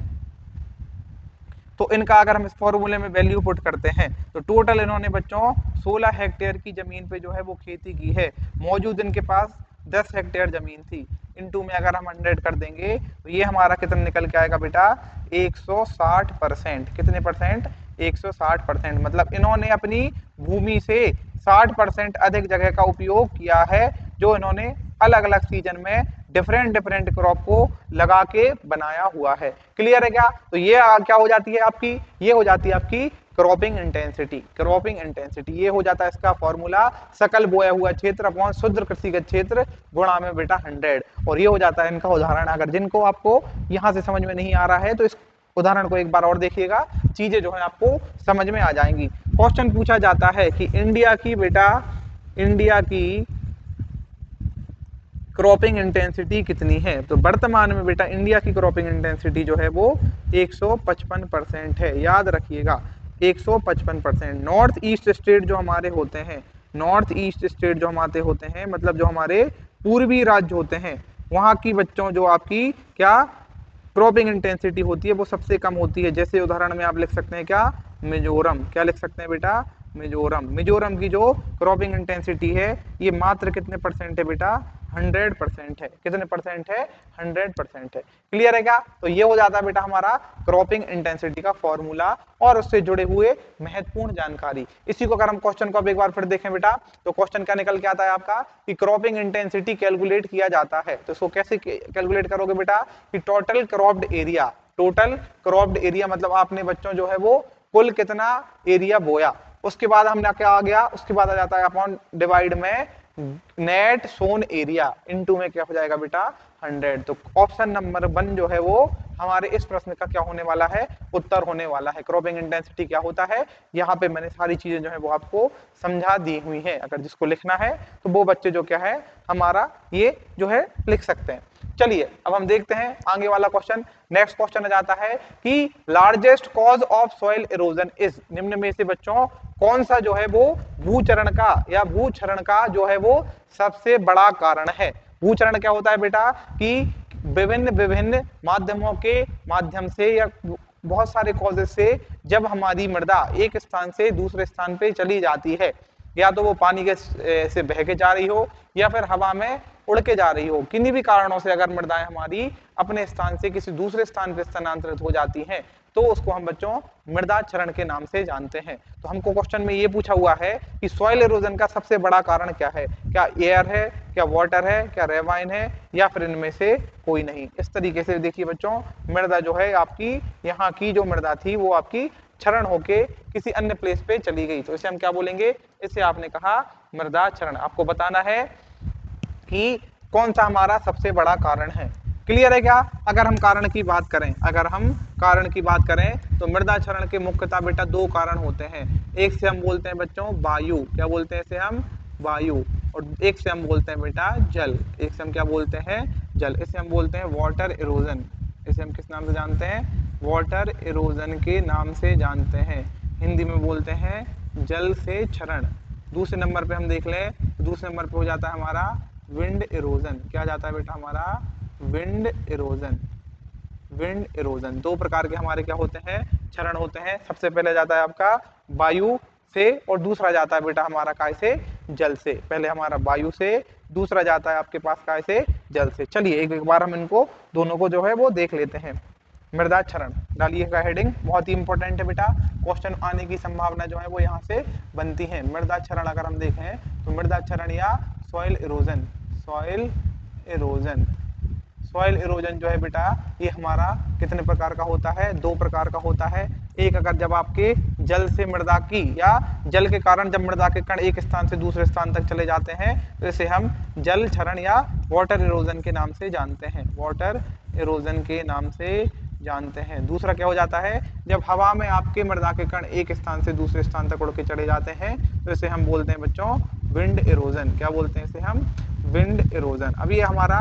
तो इनका अगर हम इस फॉर्मूले में वैल्यू पुट करते हैं तो टोटल इन्होंने बच्चों 16 हेक्टेयर की जमीन पे जो है वो खेती की है। मौजूद इनके पास 10 हेक्टेयर जमीन थी। इनटू में अगर हम 100 कर देंगे तो ये हमारा कितना निकल के आएगा बेटा, 160%। कितने परसेंट, 160%। मतलब इन्होंने अपनी भूमि से 60% अधिक जगह का उपयोग किया है जो इन्होंने अलग अलग सीजन में डिफरेंट डिफरेंट क्रॉप को लगा के बनाया हुआ है। क्लियर है क्या? तो ये क्या हो जाती है आपकी, ये हो जाती है आपकी क्रॉपिंग इंटेंसिटी। क्रॉपिंग इंटेंसिटी ये हो जाता है इसका फॉर्मूला, सकल बोया हुआ क्षेत्र अपॉन शुद्ध कृषिगत क्षेत्र गुणा में बेटा 100। और ये हो जाता है इनका उदाहरण। अगर जिनको आपको यहाँ से समझ में नहीं आ रहा है तो इस उदाहरण को एक बार और देखिएगा, चीजें जो है आपको समझ में आ जाएंगी। क्वेश्चन पूछा जाता है कि इंडिया की बेटा, इंडिया की क्रॉपिंग इंटेंसिटी कितनी है? तो वर्तमान में बेटा इंडिया की क्रॉपिंग इंटेंसिटी जो है वो 155% है। याद रखिएगा 155%। नॉर्थ ईस्ट स्टेट जो हमारे होते हैं, नॉर्थ ईस्ट स्टेट जो हमारे होते हैं, मतलब जो हमारे पूर्वी राज्य होते हैं, वहां की बच्चों जो आपकी क्या क्रॉपिंग इंटेंसिटी होती है वो सबसे कम होती है। जैसे उदाहरण में आप लिख सकते हैं क्या, मिजोरम। क्या लिख सकते हैं बेटा? मिजोरम। मिजोरम की जो क्रॉपिंग इंटेंसिटी है ये मात्र कितने परसेंट है बेटा? 100% है। कितने परसेंट है? 100% है। क्लियर है क्या? तो ये हो जाता है बेटा हमारा क्रॉपिंग इंटेंसिटी का फॉर्मूला और उससे जुड़े हुए महत्वपूर्ण जानकारी। इसी को अगर हम क्वेश्चन को अब एक बार फिर देखें बेटा, तो क्वेश्चन क्या निकल के आता है आपका कि क्रॉपिंग इंटेंसिटी कैलकुलेट किया जाता है। तो इसको कैसे कैलकुलेट करोगे बेटा? कि total cropped area, total cropped area मतलब आपने बच्चों जो है वो कुल कितना एरिया बोया, उसके बाद हमने क्या आ गया, उसके बाद आ जाता है अपॉन डिवाइड में नेट सोन एरिया, इनटू में क्या हो जाएगा बेटा? 100। तो ऑप्शन नंबर 1 जो है वो हमारे इस प्रश्न का क्या होने वाला है? उत्तर होने वाला है। क्रॉपिंग इंटेंसिटी क्या होता है, यहाँ पे मैंने सारी चीजें जो है वो आपको समझा दी हुई है। अगर जिसको लिखना है तो वो बच्चे जो क्या है हमारा ये जो है लिख सकते हैं। चलिए अब हम देखते हैं आगे वाला क्वेश्चन। नेक्स्ट क्वेश्चन आ जाता है कि largest cause of soil erosion is, निम्न में से बच्चों कौन सा जो है वो भूचरण का या भूक्षरण का जो है वो सबसे बड़ा कारण है? भूचरण क्या होता है बेटा? कि विभिन्न विभिन्न माध्यमों के माध्यम से या बहुत सारे कॉजेज से जब हमारी मृदा एक स्थान से दूसरे स्थान पे चली जाती है, या तो वो पानी के से बह के जा रही हो या फिर हवा में उड़ के जा रही हो, किन्हीं भी कारणों से अगर मृदाएं हमारी अपने स्थान से किसी दूसरे स्थान पर स्थानांतरित हो जाती हैं तो उसको हम बच्चों मृदा क्षरण के नाम से जानते हैं। तो हमको क्वेश्चन में ये पूछा हुआ है कि सॉइल इरोजन का सबसे बड़ा कारण क्या है? क्या एयर है, क्या वाटर है, क्या रेवाइन है, या फिर इनमें से कोई नहीं? इस तरीके से देखिए बच्चों, मृदा जो है आपकी यहाँ की जो मृदा थी वो आपकी क्षरण होके किसी अन्य प्लेस पे चली गई, तो इसे हम क्या बोलेंगे? इसे आपने कहा मृदा क्षरण। आपको बताना है कि कौन सा हमारा सबसे बड़ा कारण है। क्लियर है क्या? अगर हम कारण की बात करें, अगर हम कारण की बात करें तो मृदा क्षरण के मुख्यतः बेटा 2 कारण होते हैं। एक से हम बोलते हैं बच्चों वायु, क्या बोलते हैं इसे हम? वायु। और एक से हम बोलते हैं बेटा जल, एक से हम क्या बोलते हैं? जल। इसे हम बोलते हैं वाटर इरोजन। इसे हम किस नाम से जानते हैं? वाटर इरोजन के नाम से जानते हैं। हिंदी में बोलते हैं जल से क्षरण। दूसरे नंबर पे हम देख लें, दूसरे नंबर पे हो जाता है हमारा विंड इरोजन। क्या जाता है बेटा हमारा? Wind erosion. विंड इरोजन 2 प्रकार के हमारे क्या होते हैं? क्षरण होते हैं। सबसे पहले जाता है आपका वायु से और दूसरा जाता है बेटा हमारा काय से? जल से। पहले हमारा वायु से, दूसरा जाता है आपके पास काय से? जल से। चलिए एक एक बार हम इनको दोनों को जो है वो देख लेते हैं। मृदा क्षरण डालिएगा हेडिंग, बहुत ही इंपॉर्टेंट है बेटा, क्वेश्चन आने की संभावना जो है वो यहाँ से बनती है। मृदा क्षरण अगर हम देखें तो मृदा क्षरण या soil erosion, soil erosion, soil erosion जो है बेटा ये हमारा कितने प्रकार का होता है? 2 प्रकार का होता है। एक अगर जब आपके जल से मृदा की या जल के कारण जब मृदा के कण एक स्थान से दूसरे स्थान तक चले जाते हैं तो इसे हम जल क्षरण या वाटर इरोजन के नाम से जानते हैं। वाटर इरोजन के नाम से जानते हैं। दूसरा क्या हो जाता है? जब हवा में आपके मृदा के कण एक स्थान से दूसरे स्थान तक उड़ के चले जाते हैं तो इसे हम बोलते हैं बच्चों विंड इरोजन। क्या बोलते हैं इसे हम? Wind erosion. अब ये हमारा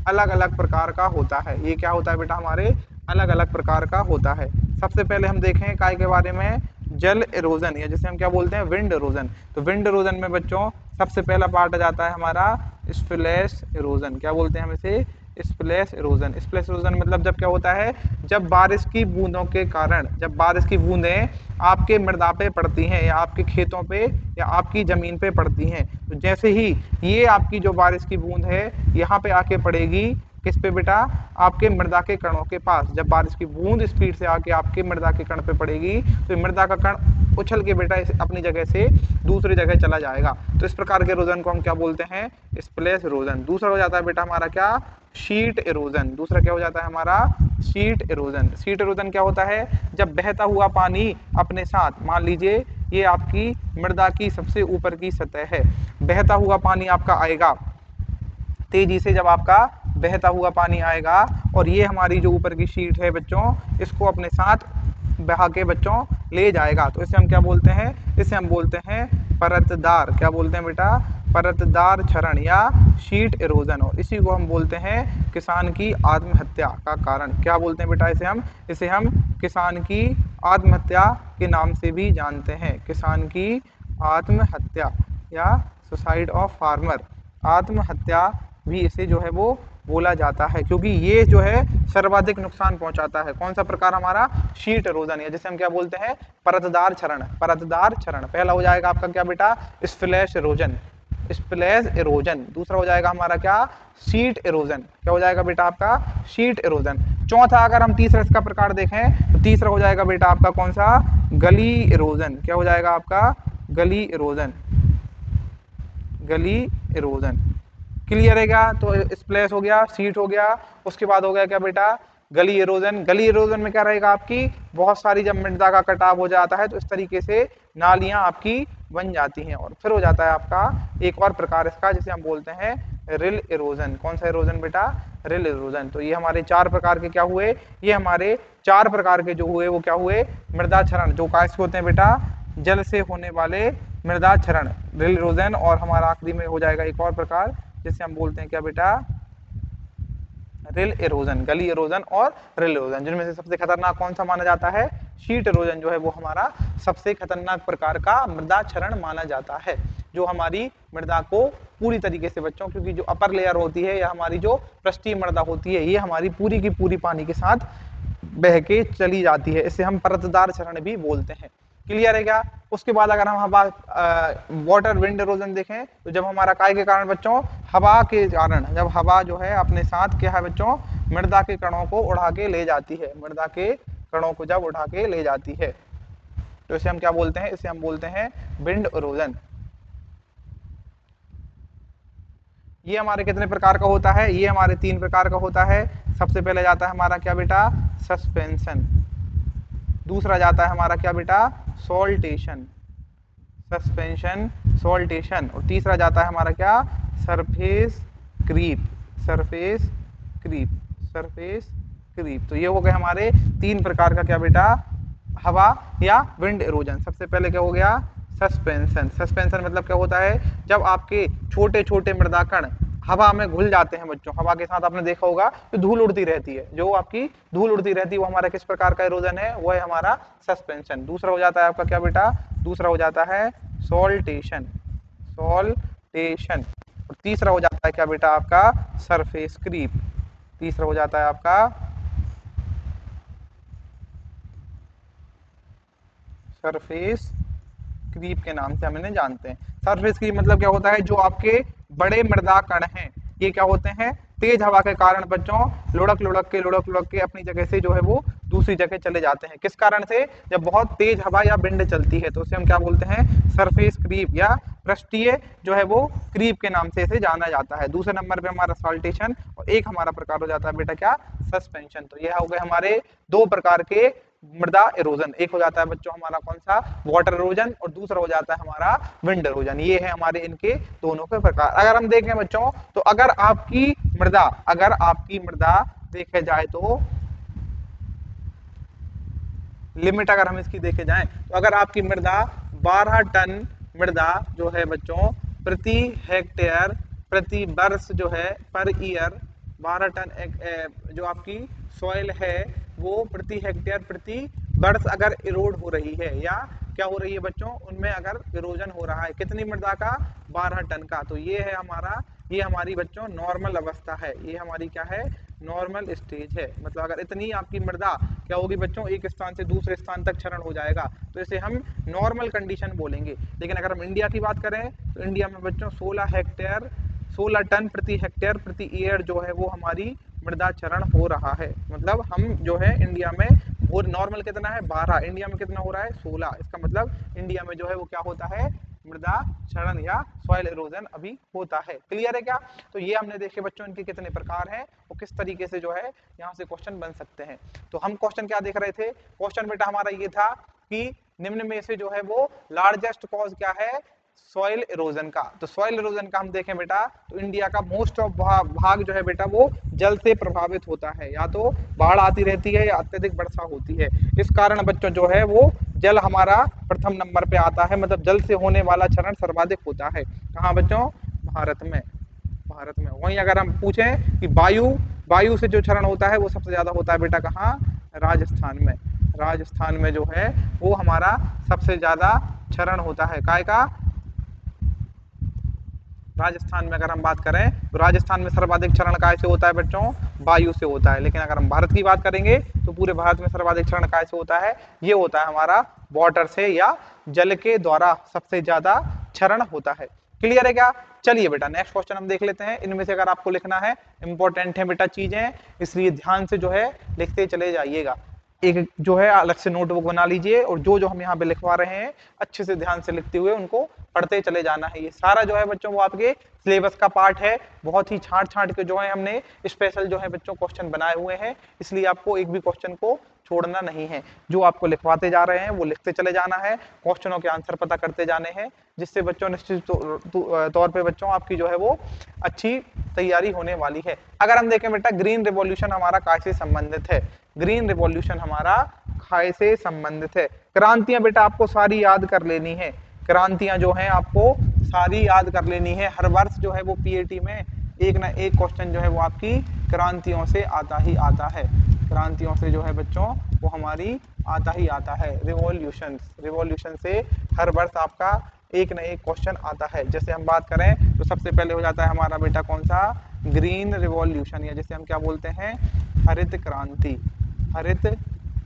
अलग अलग प्रकार का होता है। ये क्या होता है बेटा हमारे? अलग अलग प्रकार का होता है। सबसे पहले हम देखें काय के बारे में? जल इरोजन, या जैसे हम क्या बोलते हैं? Wind erosion. तो विंड इरोजन में बच्चों सबसे पहला पार्ट आ जाता है हमारा स्प्लैश इरोजन। क्या बोलते हैं हम इसे? Splash erosion. स्प्लैश इरोजन मतलब जब क्या होता है? जब बारिश की बूंदों के कारण, जब बारिश की बूंदें आपके मृदा पे पड़ती हैं या आपके खेतों पे या आपकी जमीन पे पड़ती हैं, तो जैसे ही ये आपकी जो बारिश की बूंद है यहाँ पे आके पड़ेगी किस पे बेटा? आपके मृदा के कणों के पास। जब बारिश की बूंद स्पीड से आके आपके मृदा के कण पे पड़ेगी तो मृदा का कण उछल के बेटा अपनी जगह से दूसरी जगह चला जाएगा। तो इस प्रकार के इरोजन को हम क्या बोलते हैं? Splash erosion. दूसरा हो जाता है बेटा हमारा क्या? Sheet erosion. दूसरा क्या हो जाता है हमारा? Sheet erosion. शीट इरोजन क्या होता है? जब बहता हुआ पानी अपने साथ, मान लीजिए ये आपकी मृदा की सबसे ऊपर की सतह है, बहता हुआ पानी आपका आएगा तेजी से, जब आपका बहता हुआ पानी आएगा और ये हमारी जो ऊपर की शीट है बच्चों, इसको अपने साथ बहा के बच्चों ले जाएगा, तो इसे हम क्या बोलते हैं? इसे हम बोलते हैं परतदार। क्या बोलते हैं बेटा? परतदार क्षरण या शीट इरोजन। और इसी को हम बोलते हैं किसान की आत्महत्या का कारण। क्या बोलते हैं बेटा इसे हम किसान की आत्महत्या के नाम से भी जानते हैं। किसान की आत्महत्या या सुसाइड ऑफ फार्मर, आत्महत्या भी इसे जो है वो बोला जाता है, क्योंकि ये जो है सर्वाधिक नुकसान पहुंचाता है। कौन सा प्रकार हमारा? शीट इरोजन, या जिसे हम क्या बोलते हैं? परतदार क्षरण। परतदार क्षरण पहला हो जाएगा आपका क्या बेटा? Splash erosion, splash erosion. दूसरा हो जाएगा हमारा क्या? Sheet erosion. क्या हो जाएगा बेटा आपका? Sheet erosion. चौथा, अगर हम तीसरा इसका प्रकार देखें तो तीसरा हो जाएगा बेटा आपका कौन सा? गली इरोजन। क्या हो जाएगा आपका? गली इरोजन, गली इरोजन। क्लियर है क्या? तो स्प्लैश हो गया, सीट हो गया, उसके बाद हो गया क्या बेटा? गली इरोजन। गली इरोजन में क्या रहेगा आपकी? बहुत सारी जब मृदा का कटाव हो जाता है तो इस तरीके से नालियां आपकी बन जाती हैं। और फिर हो जाता है आपका एक और प्रकार इसका, जिसे हम बोलते हैं रिल इरोजन। कौन सा इरोजन बेटा? रिल इरोजन। तो ये हमारे चार प्रकार के क्या हुए? ये हमारे चार प्रकार के जो हुए वो क्या हुए? मृदा क्षरण, जो कैसे होते हैं बेटा? जल से होने वाले मृदा क्षरण, रिल इरोजन। और हमारा आखिरी में हो जाएगा एक और प्रकार जिसे हम बोलते हैं क्या बेटा? रिल इरोजन। गली इरोजन और रिल इरोजन, जिनमें से सबसे खतरनाक कौन सा माना जाता है? शीट इरोजन जो है वो हमारा सबसे खतरनाक प्रकार का मृदा क्षरण माना जाता है, जो हमारी मृदा को पूरी तरीके से बच्चों, क्योंकि जो अपर लेयर होती है या हमारी जो पृष्ठीय मृदा होती है, ये हमारी पूरी की पूरी पानी के साथ बह के चली जाती है। इसे हम परतदार क्षरण भी बोलते हैं। क्लियर है क्या? उसके बाद अगर हम हवा वाटर विंड इरोजन देखें तो जब हमारा काय के कारण बच्चों? हवा के कारण, जब हवा जो है अपने साथ क्या है बच्चों? मृदा के कणों को उड़ा के ले जाती है, मृदा के कणों को जब उठा के ले जाती है तो इसे हम क्या बोलते हैं? इसे हम बोलते हैं विंड इरोजन। ये हमारे कितने प्रकार का होता है? ये हमारे तीन प्रकार का होता है। सबसे पहले जाता है हमारा क्या बेटा? सस्पेंशन। दूसरा जाता है हमारा क्या बेटा? Saltation, suspension, saltation. और तीसरा जाता है हमारा क्या? Surface creep, surface creep, surface creep. तो ये हो गए हमारे तीन प्रकार का क्या बेटा? हवा या विंड इरोजन। सबसे पहले क्या हो गया? सस्पेंशन। सस्पेंशन मतलब क्या होता है? जब आपके छोटे छोटे मृदा कण हवा में घुल जाते हैं बच्चों, हवा के साथ आपने देखा होगा कि धूल उड़ती रहती है, जो आपकी धूल उड़ती रहती है वो हमारा किस प्रकार का इरोजन है? वो है हमारा सस्पेंशन। दूसरा हो जाता है आपका क्या बेटा? दूसरा हो जाता है सॉल्टेशन, सॉल्टेशन। और तीसरा हो जाता है क्या बेटा आपका? Surface creep. तीसरा हो जाता है आपका सरफेस क्रीप के नाम से हम इन्हें जानते हैं। सरफेस क्रीप मतलब क्या होता है? जो आपके बड़े मृदा कण हैं, ये क्या होते हैं? तेज हवा के कारण बच्चों लुढ़क के अपनी जगह से जो है वो दूसरी जगह चले जाते हैं। किस कारण से? जब बहुत तेज हवा या विंड चलती है तो उसे हम क्या बोलते हैं? सरफेस क्रीप या पृष्ठीय जो है वो क्रीप के नाम से इसे जाना जाता है। दूसरे नंबर पे हमारा सॉल्टेशन, और एक हमारा प्रकार हो जाता है बेटा क्या? सस्पेंशन। तो ये हो गए हमारे दो प्रकार के मृदा इरोजन। एक हो जाता है बच्चों हमारा कौन सा? Water erosion. और दूसरा हो जाता है हमारा विंड इरोजन। ये है हमारे इनके दोनों के प्रकार। अगर हम देखें बच्चों तो अगर आपकी मृदा देखे जाए तो लिमिट अगर हम इसकी देखे जाएं तो अगर आपकी मृदा 12 टन मृदा जो है बच्चों प्रति हेक्टेयर प्रति वर्ष जो है पर ईयर, 12 टन जो आपकी सॉइल है वो प्रति हेक्टेयर प्रति वर्ष अगर इरोड हो रही है या क्या हो रही है बच्चों? उनमें अगर इरोजन हो रहा है, कितनी मृदा का? 12 टन का। तो ये है हमारा, ये हमारी बच्चों नॉर्मल अवस्था है। ये हमारी क्या है? नॉर्मल स्टेज है। मतलब अगर इतनी आपकी मृदा क्या होगी बच्चों? एक स्थान से दूसरे स्थान तक क्षरण हो जाएगा तो इसे हम नॉर्मल कंडीशन बोलेंगे। लेकिन अगर हम इंडिया की बात करें तो इंडिया में बच्चों 16 टन प्रति हेक्टेयर प्रति ईयर जो है वो हमारी मृदा क्षरण हो रहा है। मतलब हम जो है इंडिया में वो नॉर्मल कितना है 12, इंडिया में कितना हो रहा है 16। इसका मतलब इंडिया में जो है वो क्या होता है मृदा क्षरण या सॉइल इरोजन अभी होता है। क्लियर है क्या? तो ये हमने देखे बच्चों इनके कितने प्रकार हैं और किस तरीके से जो है यहाँ से क्वेश्चन बन सकते हैं। तो हम क्वेश्चन क्या देख रहे थे? क्वेश्चन बेटा हमारा ये था कि निम्न में से जो है वो लार्जेस्ट कॉज क्या है सॉइल इरोजन का। तो सॉइल इरोजन का हम देखें बेटा तो इंडिया का मोस्ट ऑफ भाग जो है बेटा वो जल से प्रभावित होता है, या तो बाढ़ आती रहती है या अत्यधिक वर्षा होती है। इस कारण बच्चों जो है वो जल हमारा प्रथम नंबर पे आता है, मतलब जल से होने वाला क्षरण सर्वाधिक होता है। कहाँ बच्चों? भारत में। भारत में। वहीं अगर हम पूछें कि वायु वायु से जो क्षरण होता है वो सबसे ज्यादा होता है बेटा कहाँ? राजस्थान में। राजस्थान में जो है वो हमारा सबसे ज्यादा क्षरण होता है। काय का? राजस्थान में अगर हम बात करें तो राजस्थान में सर्वाधिक क्षरण काय से होता है बच्चों? वायु से होता है। लेकिन अगर हम भारत की बात करेंगे तो पूरे भारत में सर्वाधिक क्षरण काय से होता है? ये होता है हमारा वाटर से या जल के द्वारा सबसे ज्यादा क्षरण होता है। क्लियर है क्या? चलिए बेटा नेक्स्ट क्वेश्चन हम देख लेते हैं। इनमें से अगर आपको लिखना है इंपॉर्टेंट है बेटा चीजें, इसलिए ध्यान से जो है लिखते चले जाइएगा। एक जो है अलग से नोटबुक बना लीजिए और जो जो हम यहाँ पे लिखवा रहे हैं अच्छे से ध्यान से लिखते हुए उनको पढ़ते चले जाना है। ये सारा जो है बच्चों वो आपके सिलेबस का पार्ट है। बहुत ही छांट छांट के जो है हमने स्पेशल जो है बच्चों क्वेश्चन बनाए हुए हैं, इसलिए आपको एक भी क्वेश्चन को छोड़ना नहीं है। जो आपको लिखवाते जा रहे हैं वो लिखते चले जाना है, क्वेश्चनों के आंसर पता करते जाने हैं, जिससे बच्चों निश्चित तौर पे बच्चों आपकी जो है वो अच्छी तैयारी होने वाली है। अगर हम देखें बेटा ग्रीन रिवॉल्यूशन हमारा कैसे संबंधित है? ग्रीन रिवॉल्यूशन हमारा खाए से संबंधित है। क्रांतियां बेटा आपको सारी याद कर लेनी है। क्रांतियां जो हैं आपको सारी याद कर लेनी है। हर वर्ष जो है वो पीएटी में एक ना एक क्वेश्चन जो है वो आपकी क्रांतियों से आता ही आता है। क्रांतियों से जो है बच्चों वो हमारी आता ही आता है। रिवॉल्यूशन रिवॉल्यूशन से हर वर्ष आपका एक ना एक क्वेश्चन आता है। जैसे हम बात करें तो सबसे पहले हो जाता है हमारा बेटा कौन सा? ग्रीन रिवॉल्यूशन, या जैसे हम क्या बोलते हैं हरित क्रांति। हरित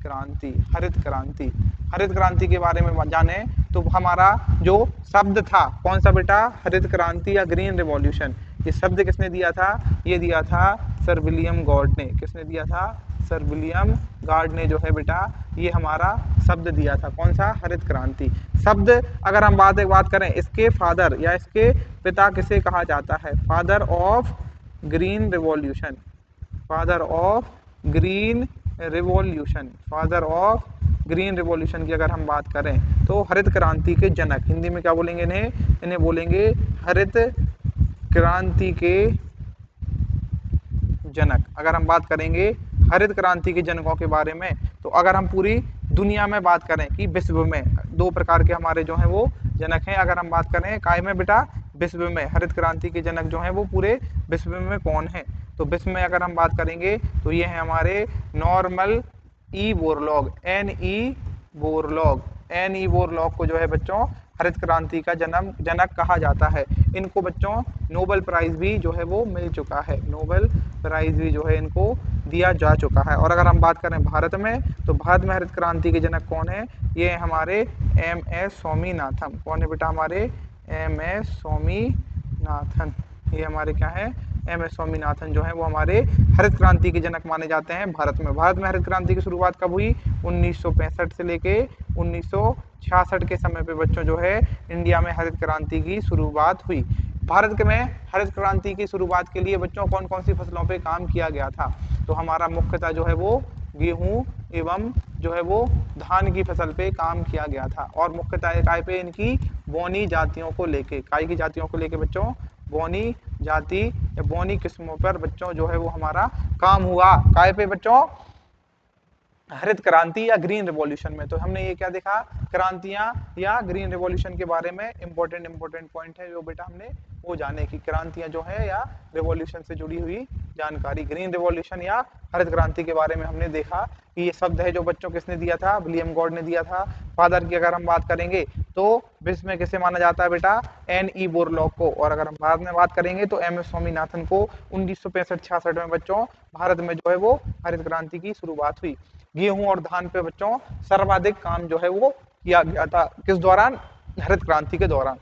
क्रांति। हरित क्रांति। हरित क्रांति के बारे में जाने तो हमारा जो शब्द था कौन सा बेटा? हरित क्रांति या ग्रीन रिवॉल्यूशन। ये शब्द किसने दिया था? ये दिया था सर विलियम गॉड ने। किसने दिया था? सर विलियम गॉड ने जो है बेटा ये हमारा शब्द दिया था। कौन सा? हरित क्रांति। शब्द अगर हम बात करें इसके फादर या इसके पिता किसे कहा जाता है? Father of green revolution. Father of green revolution. Father of green revolution की अगर हम बात करें तो हरित क्रांति के जनक, हिंदी में क्या बोलेंगे इन्हें? इन्हें बोलेंगे हरित क्रांति के जनक। अगर हम बात करेंगे हरित क्रांति के जनकों के बारे में तो अगर हम पूरी दुनिया में बात करें कि विश्व में दो प्रकार के हमारे जो हैं वो जनक हैं। अगर हम बात करें काय में बेटा? विश्व में। हरित क्रांति के जनक जो हैं वो पूरे विश्व में कौन है? तो विश्व में अगर हम बात करेंगे तो ये है हमारे Norman E Borlaug. N E Borlaug को जो है बच्चों हरित क्रांति का जनक कहा जाता है। इनको बच्चों नोबेल प्राइज भी जो है वो मिल चुका है। नोबेल प्राइज भी जो है इनको दिया जा चुका है। और अगर हम बात करें भारत में तो भारत में हरित क्रांति के जनक कौन है? ये हमारे एम एस स्वामीनाथन। कौन है बेटा? हमारे एम एस स्वामीनाथन। ये हमारे क्या है? एम एस स्वामीनाथन जो है वो हमारे हरित क्रांति के जनक माने जाते हैं भारत में। भारत में हरित क्रांति की शुरुआत कब हुई? 1965 से लेके 1966 के समय पे बच्चों जो है इंडिया में हरित क्रांति की शुरुआत हुई। भारत में हरित क्रांति की शुरुआत के लिए बच्चों कौन कौन सी फसलों पे काम किया गया था? तो हमारा मुख्यतः जो है वो गेहूं एवं जो है वो धान की फसल पे काम किया गया था। और मुख्यतः काय पे? इनकी बोनी जातियों को लेके। काय की जातियों को लेके बच्चों? बोनी जाति या बोनी किस्मों पर बच्चों जो है वो हमारा काम हुआ। काय पे बच्चों? हरित क्रांति या ग्रीन रिवॉल्यूशन में। तो हमने ये क्या देखा? क्रांतियां या ग्रीन रिवॉल्यूशन के बारे में इंपॉर्टेंट पॉइंट है जो बेटा हमने वो जाने की क्रांतियां जो है या रिवॉल्यूशन से जुड़ी हुई जानकारी। ग्रीन रिवॉल्यूशन या हरित क्रांति के बारे में हमने देखा कि ये शब्द है जो बच्चों किसने दिया था? विलियम गॉड ने दिया था। फादर की अगर हम बात करेंगे तो विश्व में किसे माना जाता है बेटा? एन ई बोरलॉग को। और अगर हम भारत में बात करेंगे तो एम एस स्वामीनाथन को 1965-66 में बच्चों भारत में जो है वो हरित क्रांति की शुरुआत हुई। गेहूं और धान पे बच्चों सर्वाधिक काम जो है वो किया गया था। किस दौरान? हरित क्रांति के दौरान।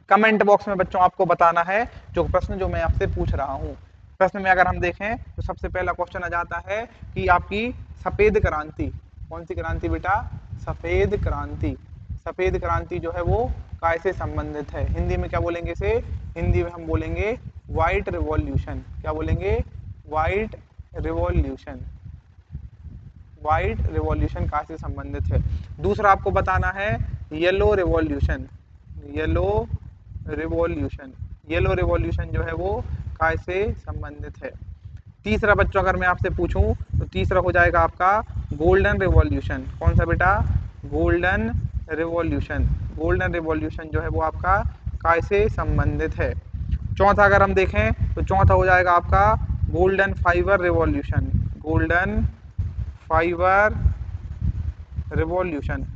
कमेंट बॉक्स में बच्चों आपको बताना है जो प्रश्न जो मैं आपसे पूछ रहा हूं। प्रश्न में अगर हम देखें तो सबसे पहला क्वेश्चन आ जाता है कि आपकी सफेद क्रांति, कौन सी क्रांति बेटा? सफेद क्रांति। सफेद क्रांति जो है वो काय से संबंधित है? हिंदी में क्या बोलेंगे इसे? हिंदी में हम बोलेंगे व्हाइट रिवॉल्यूशन। क्या बोलेंगे? White revolution. व्हाइट रिवॉल्यूशन कहाँ से संबंधित है? दूसरा आपको बताना है yellow revolution. Yellow revolution, yellow revolution जो है वो काय से संबंधित है? तीसरा बच्चों अगर मैं आपसे पूछूं तो तीसरा हो जाएगा आपका गोल्डन रिवॉल्यूशन। कौन सा बेटा? Golden revolution. गोल्डन रिवॉल्यूशन जो है वो आपका काय से संबंधित है? चौथा अगर हम देखें तो चौथा हो जाएगा आपका golden fibre revolution. Golden fibre revolution,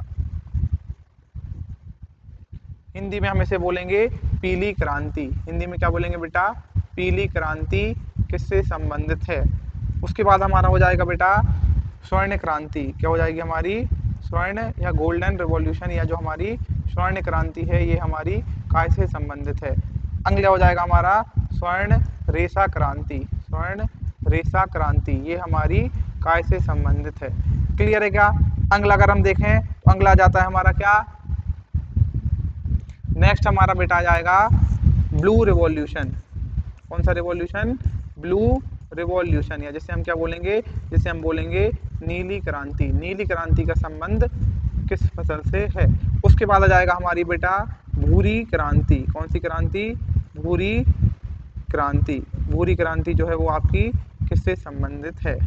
Hindi में हम इसे बोलेंगे पीली क्रांति। हिंदी में क्या बोलेंगे बेटा? पीली क्रांति किससे संबंधित है? उसके बाद हमारा हो जाएगा बेटा स्वर्ण क्रांति। क्या हो जाएगी हमारी? स्वर्ण या गोल्डन रिवॉल्यूशन, या जो हमारी स्वर्ण क्रांति है ये हमारी काय से संबंधित है? अगला हो जाएगा हमारा स्वर्ण रेशा क्रांति। स्वर्ण रेशा क्रांति ये हमारी काय से संबंधित है? क्लियर है क्या? अगला अगर हम देखें तो अगला आ जाता है हमारा क्या? नेक्स्ट हमारा बेटा आ जाएगा ब्लू रिवॉल्यूशन। कौन सा रिवॉल्यूशन? ब्लू रिवॉल्यूशन, या जैसे हम क्या बोलेंगे? जैसे हम बोलेंगे नीली क्रांति। नीली क्रांति का संबंध किस फसल से है? उसके बाद आ जाएगा हमारी बेटा भूरी क्रांति। कौन सी क्रांति? भूरी क्रांति। भूरी क्रांति जो है वो आपकी किससे संबंधित है?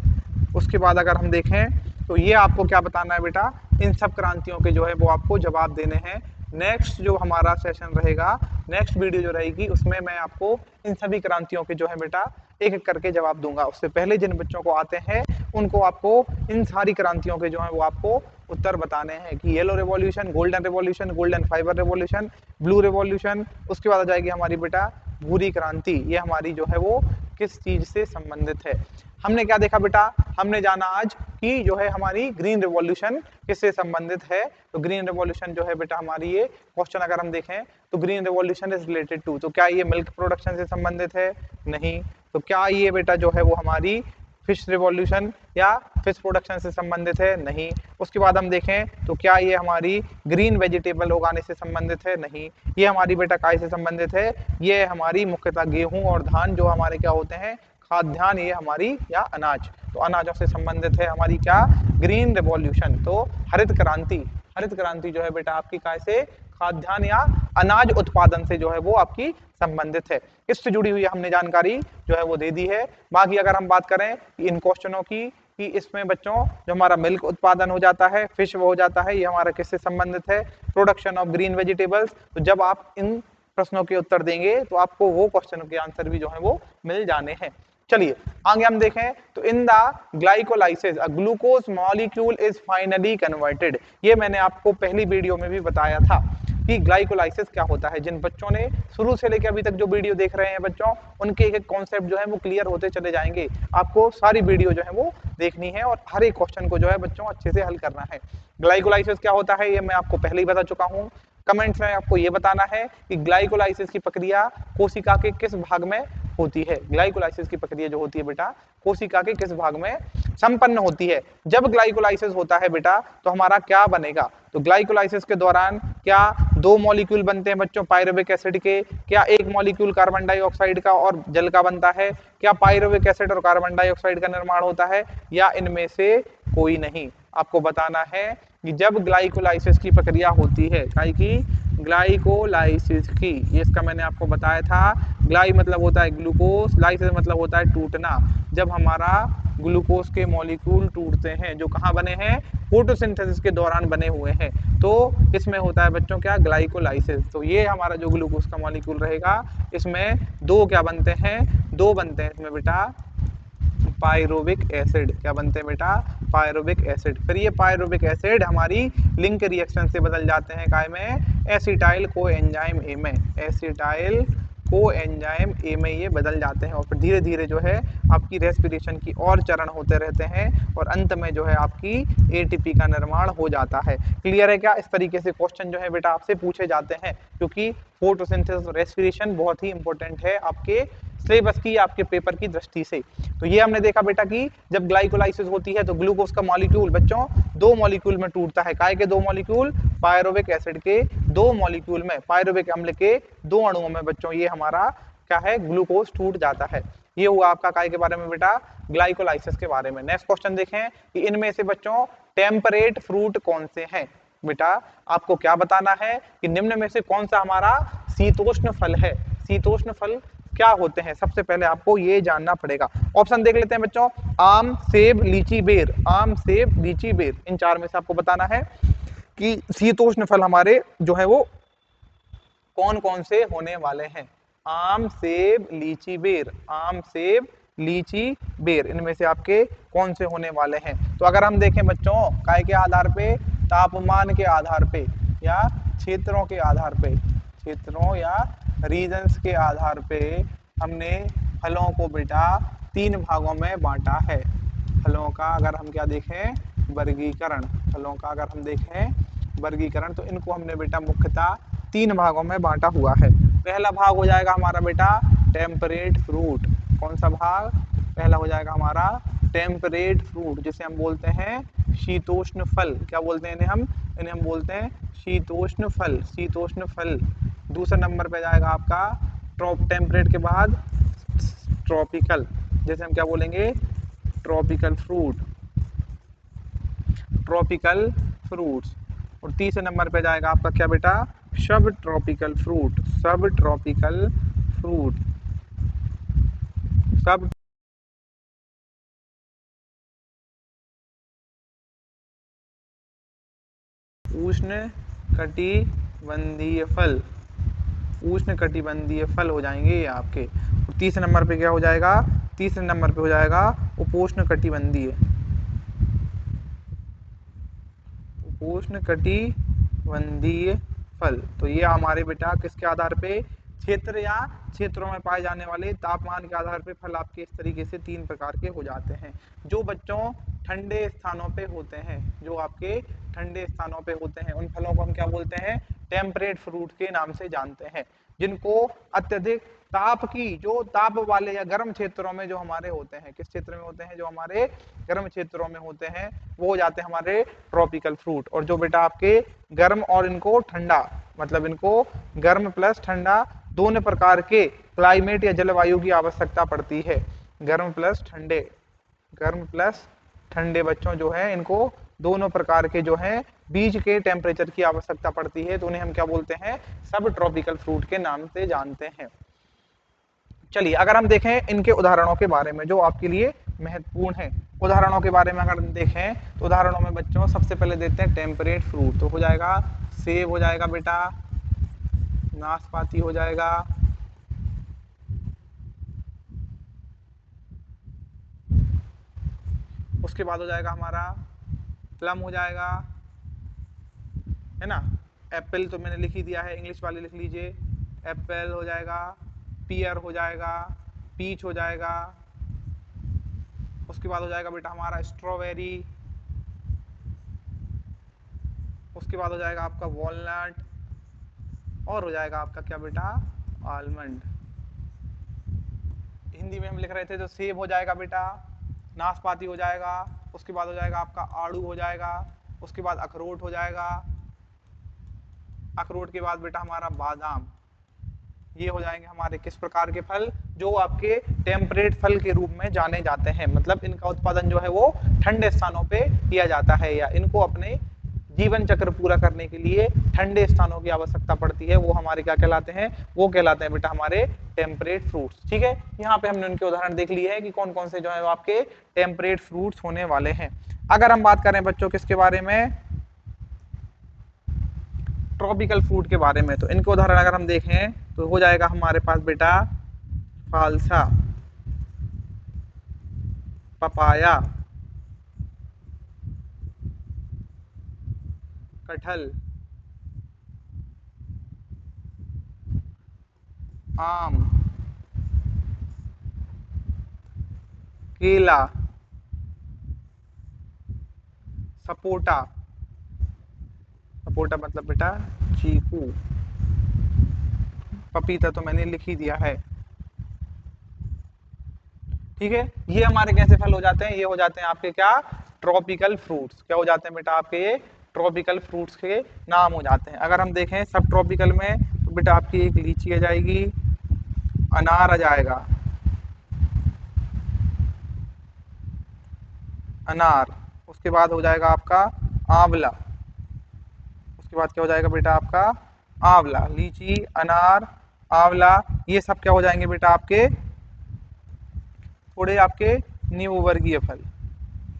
उसके बाद अगर हम देखें तो ये आपको क्या बताना है बेटा? इन सब क्रांतियों के जो है वो आपको जवाब देने हैं। नेक्स्ट जो हमारा सेशन रहेगा, नेक्स्ट वीडियो जो रहेगी उसमें मैं आपको इन सभी क्रांतियों के जो है बेटा एक एक करके जवाब दूंगा। उससे पहले जिन बच्चों को आते हैं उनको आपको इन सारी क्रांतियों के जो है वो आपको उत्तर बताने हैं कि yellow revolution, golden revolution, golden fibre revolution, blue revolution, उसके बाद आ जाएगी हमारी बेटा भूरी क्रांति, ये हमारी जो है वो किस चीज से संबंधित है। हमने क्या देखा बेटा? हमने जाना आज कि जो है हमारी ग्रीन रिवॉल्यूशन किससे संबंधित है। तो ग्रीन रिवॉल्यूशन जो है बेटा हमारी, ये क्वेश्चन अगर हम देखें तो green revolution is related to, तो क्या ये मिल्क प्रोडक्शन से संबंधित है? नहीं। तो क्या ये बेटा जो है वो हमारी फिश रिवॉल्यूशन या फिश प्रोडक्शन से संबंधित है? नहीं। उसके बाद हम देखें तो क्या ये हमारी ग्रीन वेजिटेबल उगाने से संबंधित है? नहीं। ये हमारी बेटा काय से संबंधित है? ये हमारी मुख्यतः गेहूं और धान जो हमारे क्या होते हैं? खाद्यान्न, ये हमारी या अनाज, तो अनाजों से संबंधित है हमारी क्या? Green revolution. तो हरित क्रांति, हरित क्रांति जो है बेटा आपकी काय से? खाद्यान्न या अनाज उत्पादन से जो है वो आपकी संबंधित है। इससे जुड़ी हुई हमने जानकारी जो है वो दे दी है। बाकी अगर हम बात करें इन क्वेश्चनों की कि इसमें बच्चों जो हमारा मिल्क उत्पादन हो जाता है, फिश वो हो जाता है, ये हमारा किससे संबंधित है? Production of green vegetables. तो जब आप इन प्रश्नों के उत्तर देंगे तो आपको वो क्वेश्चन के आंसर भी जो है वो मिल जाने हैं। चलिए आगे हम देखें तो in the glycolysis a glucose molecule is finally converted. ये मैंने आपको पहली वीडियो में भी बताया था कि ग्लाइकोलाइसिस क्या होता है। जिन बच्चों ने शुरू से लेकर अभी तक जो वीडियो देख रहे हैं बच्चों, उनके एक एक कॉन्सेप्ट जो है वो क्लियर होते चले जाएंगे। आपको सारी वीडियो जो है वो देखनी है और हर एक क्वेश्चन को जो है बच्चों अच्छे से हल करना है। ग्लाइकोलाइसिस क्या होता है ये मैं आपको पहले ही बता चुका हूँ। कमेंट्स में आपको ये बताना है कि ग्लाइकोलाइसिस की प्रक्रिया कोशिका के किस भाग में होती है। ग्लाइकोलाइसिस की प्रक्रिया जो होती है बेटा कोशिका के किस भाग में संपन्न होती है। जब ग्लाइकोलाइसिस होता है बेटा तो हमारा क्या बनेगा? तो ग्लाइकोलाइसिस के दौरान क्या दो मॉलिक्यूल बनते हैं बच्चों पायरुविक एसिड के? क्या एक मॉलिक्यूल कार्बन डाइऑक्साइड का और जल का बनता है? क्या पायरुविक एसिड और कार्बन डाइऑक्साइड का निर्माण होता है, या इनमें से कोई नहीं? आपको बताना है कि जब ग्लाइकोलाइसिस की प्रक्रिया होती है, ग्लाइकोलाइसिस की, ये इसका मैंने आपको बताया था। ग्लाई मतलब होता है ग्लूकोज, लाइसिस मतलब होता है टूटना। जब हमारा ग्लूकोज के मॉलिक्यूल टूटते हैं जो कहाँ बने हैं? फोटोसिंथेसिस के दौरान बने हुए हैं, तो इसमें होता है बच्चों क्या? ग्लाइकोलाइसिस। तो ये हमारा जो ग्लूकोज का मॉलिक्यूल रहेगा इसमें दो क्या बनते हैं? दो बनते हैं इसमें बेटा पायरुविक एसिड। क्या बनते हैं बेटा? Pyruvic acid. फिर ये पायरुविक एसिड हमारी लिंक रिएक्शन से बदल जाते हैं काय में? एसिटाइल कोएंजाइम ए में। एसिटाइल कोएंजाइम ए में ये बदल जाते हैं और फिर धीरे धीरे जो है आपकी रेस्पिरेशन की और चरण होते रहते हैं और अंत में जो है आपकी एटीपी का निर्माण हो जाता है। क्लियर है क्या? इस तरीके से क्वेश्चन जो है बेटा आपसे पूछे जाते हैं क्योंकि फोटोसिंथेसिस और रेस्पिरेशन बहुत ही इंपॉर्टेंट है आपके सिलेबस की, आपके पेपर की दृष्टि से। तो ये हमने देखा बेटा कि जब ग्लाइकोलाइसिस होती है तो ग्लूकोज का मॉलिक्यूल बच्चों दो मॉलिक्यूल में टूटता है। काय के दो मॉलिक्यूल? पायरुविक एसिड के दो मॉलिक्यूल में, पायरुविक अम्ल के दो अणुओं में बच्चों ये हमारा क्या है, ग्लूकोज टूट जाता है। ये हुआ आपका काय के बारे में बेटा, ग्लाइकोलाइसिस के बारे में। नेक्स्ट क्वेश्चन देखें कि इनमें से बच्चों टेम्परेट फ्रूट कौन से हैं। बेटा आपको क्या बताना है कि निम्न में से कौन सा हमारा शीतोष्ण फल है। शीतोष्ण फल क्या होते हैं, सबसे पहले आपको ये जानना पड़ेगा। ऑप्शन देख लेते हैं बच्चों, आम, सेब, लीची, बेर। आम, सेब, लीची, बेर, इन चार में से आपको बताना है कि शीतोष्ण फल हमारे जो है वो कौन कौन से होने वाले हैं। आम, सेब, लीची, बेर। आम, सेब, लीची, बेर, इनमें से आपके कौन से होने वाले हैं। तो अगर हम देखें बच्चों काय के आधार पे, तापमान के आधार पे या क्षेत्रों के आधार पे, क्षेत्रों या रीजन्स के आधार पे हमने फलों को बेटा तीन भागों में बांटा है। फलों का अगर हम क्या देखें, वर्गीकरण, फलों का अगर हम देखें वर्गीकरण, तो इनको हमने बेटा मुख्यतः तीन भागों में बांटा हुआ है। पहला भाग हो जाएगा हमारा बेटा टेम्परेट फ्रूट। कौन सा भाग? पहला हो जाएगा हमारा टेम्परेट फ्रूट, जिसे हम बोलते हैं शीतोष्ण फल। क्या बोलते हैं इन्हें हम बोलते हैं शीतोष्ण फल, शीतोष्ण फल। दूसरे नंबर पे जाएगा आपका टेम्परेट के बाद ट्रॉपिकल, जैसे हम क्या बोलेंगे, ट्रॉपिकल फ्रूट, ट्रॉपिकल फ्रूट्स। और तीसरे नंबर पे जाएगा आपका क्या बेटा, सब ट्रॉपिकल फ्रूट, सब ट्रॉपिकल फ्रूट, सब उष्ण कटिबंधीय फल, उष्ण कटिबंधीय फल हो जाएंगे ये आपके। और तीसरे नंबर पे क्या हो जाएगा, तीसरे नंबर पे हो जाएगा उपोष्ण कटिबंधीय, उपोष्ण कटिबंधीय फल। तो ये हमारे बेटा किसके आधार पे, क्षेत्र या क्षेत्रों में पाए जाने वाले तापमान के आधार पे फल आपके इस तरीके से तीन प्रकार के हो जाते हैं। जो बच्चों ठंडे स्थानों पे होते हैं, जो आपके ठंडे स्थानों पे होते हैं, उन फलों को हम क्या बोलते हैं, टेम्परेट फ्रूट के नाम से जानते हैं। जिनको अत्यधिक ताप की, जो ताप वाले या गर्म क्षेत्रों में जो हमारे होते हैं, किस क्षेत्र में होते हैं, जो हमारे गर्म क्षेत्रों में होते हैं, वो हो जाते हैं हमारे ट्रॉपिकल फ्रूट। और जो बेटा आपके गर्म और इनको ठंडा, मतलब इनको गर्म प्लस ठंडा दोनों प्रकार के क्लाइमेट या जलवायु की आवश्यकता पड़ती है। गर्म प्लस ठंडे, गर्म प्लस ठंडे बच्चों जो है इनको दोनों प्रकार के जो है बीच के टेम्परेचर की आवश्यकता पड़ती है। तो उन्हें हम क्या बोलते हैं, सब ट्रॉपिकल फ्रूट के नाम से जानते हैं। चलिए अगर हम देखें इनके उदाहरणों के बारे में जो आपके लिए महत्वपूर्ण है, उदाहरणों के बारे में अगर देखें तो उदाहरणों में बच्चों सबसे पहले देते हैं टेम्परेट फ्रूट। तो हो जाएगा सेब, हो जाएगा बेटा नाशपाती, हो जाएगा उसके बाद हो जाएगा हमारा प्लम, हो जाएगा, है ना। एप्पल तो मैंने लिख ही दिया है, इंग्लिश वाले लिख लीजिए, एप्पल हो जाएगा, पियर हो जाएगा, पीच हो जाएगा। उसके बाद हो जाएगा बेटा हमारा स्ट्रॉबेरी, उसके बाद हो जाएगा आपका वॉलनट, और हो जाएगा आपका क्या बेटा, आलमंड। हिंदी में हम लिख रहे थे तो सेब हो जाएगा बेटा, नाशपाती हो जाएगा, उसके बाद हो जाएगा आपका आड़ू हो जाएगा, उसके बाद अखरोट हो जाएगा, अखरोट के बाद बेटा हमारा बादाम। ये हो जाएंगे हमारे किस प्रकार के फल, जो आपके टेम्परेट फल के रूप में जाने जाते हैं। मतलब इनका उत्पादन जो है वो ठंडे स्थानों पे किया जाता है, या इनको अपने जीवन चक्र पूरा करने के लिए ठंडे स्थानों की आवश्यकता पड़ती है। वो हमारे क्या कहलाते हैं, वो कहलाते हैं बेटा हमारे टेम्परेट फ्रूट्स। ठीक है, यहाँ पे हमने उनके उदाहरण देख लिए हैं कि कौन कौन से जो है वो आपके टेम्परेट फ्रूट्स होने वाले हैं। अगर हम बात करें बच्चों किसके बारे में, ट्रॉपिकल फ्रूट के बारे में, तो इनके उदाहरण अगर हम देखें तो हो जाएगा हमारे पास बेटा फालसा, पपाया, कटहल, आम, केला, सपोटा, सपोटा मतलब बेटा चीकू, पपीता तो मैंने लिख ही दिया है, ठीक है, ये हमारे कैसे फल हो जाते हैं, ये हो जाते हैं आपके क्या, ट्रॉपिकल फ्रूट्स। क्या हो जाते हैं बेटा आपके, ये ट्रॉपिकल फ्रूट्स के नाम हो जाते हैं। अगर हम देखें सब ट्रॉपिकल में तो बेटा आपकी एक लीची आ जाएगी, अनार आ जाएगा, अनार, उसके बाद हो जाएगा आपका आंवला, उसके बाद क्या हो जाएगा बेटा आपका आंवला, लीची, अनार, आंवला, ये सब क्या हो जाएंगे बेटा आपके, थोड़े आपके नींबू वर्गीय फल।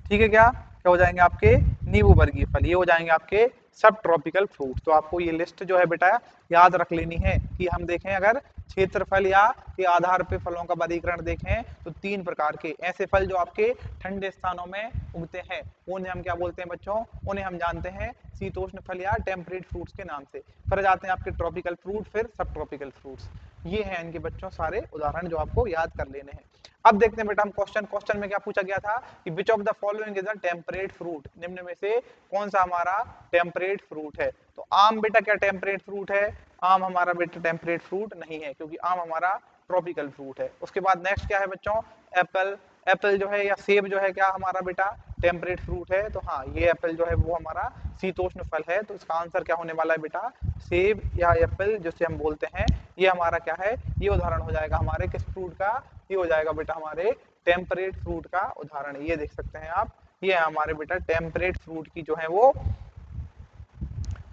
ठीक है, क्या क्या हो जाएंगे आपके नींबू वर्गीय फल, ये हो जाएंगे आपके सब ट्रॉपिकल फ्रूट। तो आपको ये लिस्ट जो है बेटा याद रख लेनी है कि हम देखें अगर क्षेत्रफल या के आधार पे फलों का वर्गीकरण देखें तो 3 प्रकार के ऐसे फल जो आपके ठंडे स्थानों में उगते हैं उन्हें हम क्या बोलते हैं बच्चों, उन्हें हम जानते हैं शीतोष्ण फल या टेम्परेट फ्रूट्स के नाम से। फिर जाते हैं आपके ट्रॉपिकल फ्रूट, फिर सब ट्रॉपिकल फ्रूट्स। ये हैं इनके बच्चों सारे उदाहरण जो आपको याद कर लेने हैं। अब देखते हैं बेटा हम क्वेश्चन में क्या पूछा गया था कि which of the following is a temperate fruit, निम्न में से कौन सा हमारा टेम्परेट फ्रूट है। तो आम बेटा क्या टेम्परेट फ्रूट है, आम हमारा बेटा टेम्परेट फ्रूट नहीं है क्योंकि आम हमारा ट्रॉपिकल फ्रूट है। उसके बाद नेक्स्ट क्या है बच्चों, एप्पल, एप्पल जो है या सेब जो है क्या हमारा बेटा टेम्परेट फ्रूट है। तो हाँ ये एप्पल जो है वो हमारा शीतोष्ण फल है, तो इसका आंसर क्या होने वाला है बेटा, सेब या एप्पल जिसे हम बोलते हैं ये हमारा क्या है, ये उदाहरण हो जाएगा हमारे किस फ्रूट का, ये हो जाएगा बेटा हमारे टेम्परेट फ्रूट का उदाहरण। ये देख सकते हैं आप, ये है हमारे बेटा टेम्परेट फ्रूट की जो है वो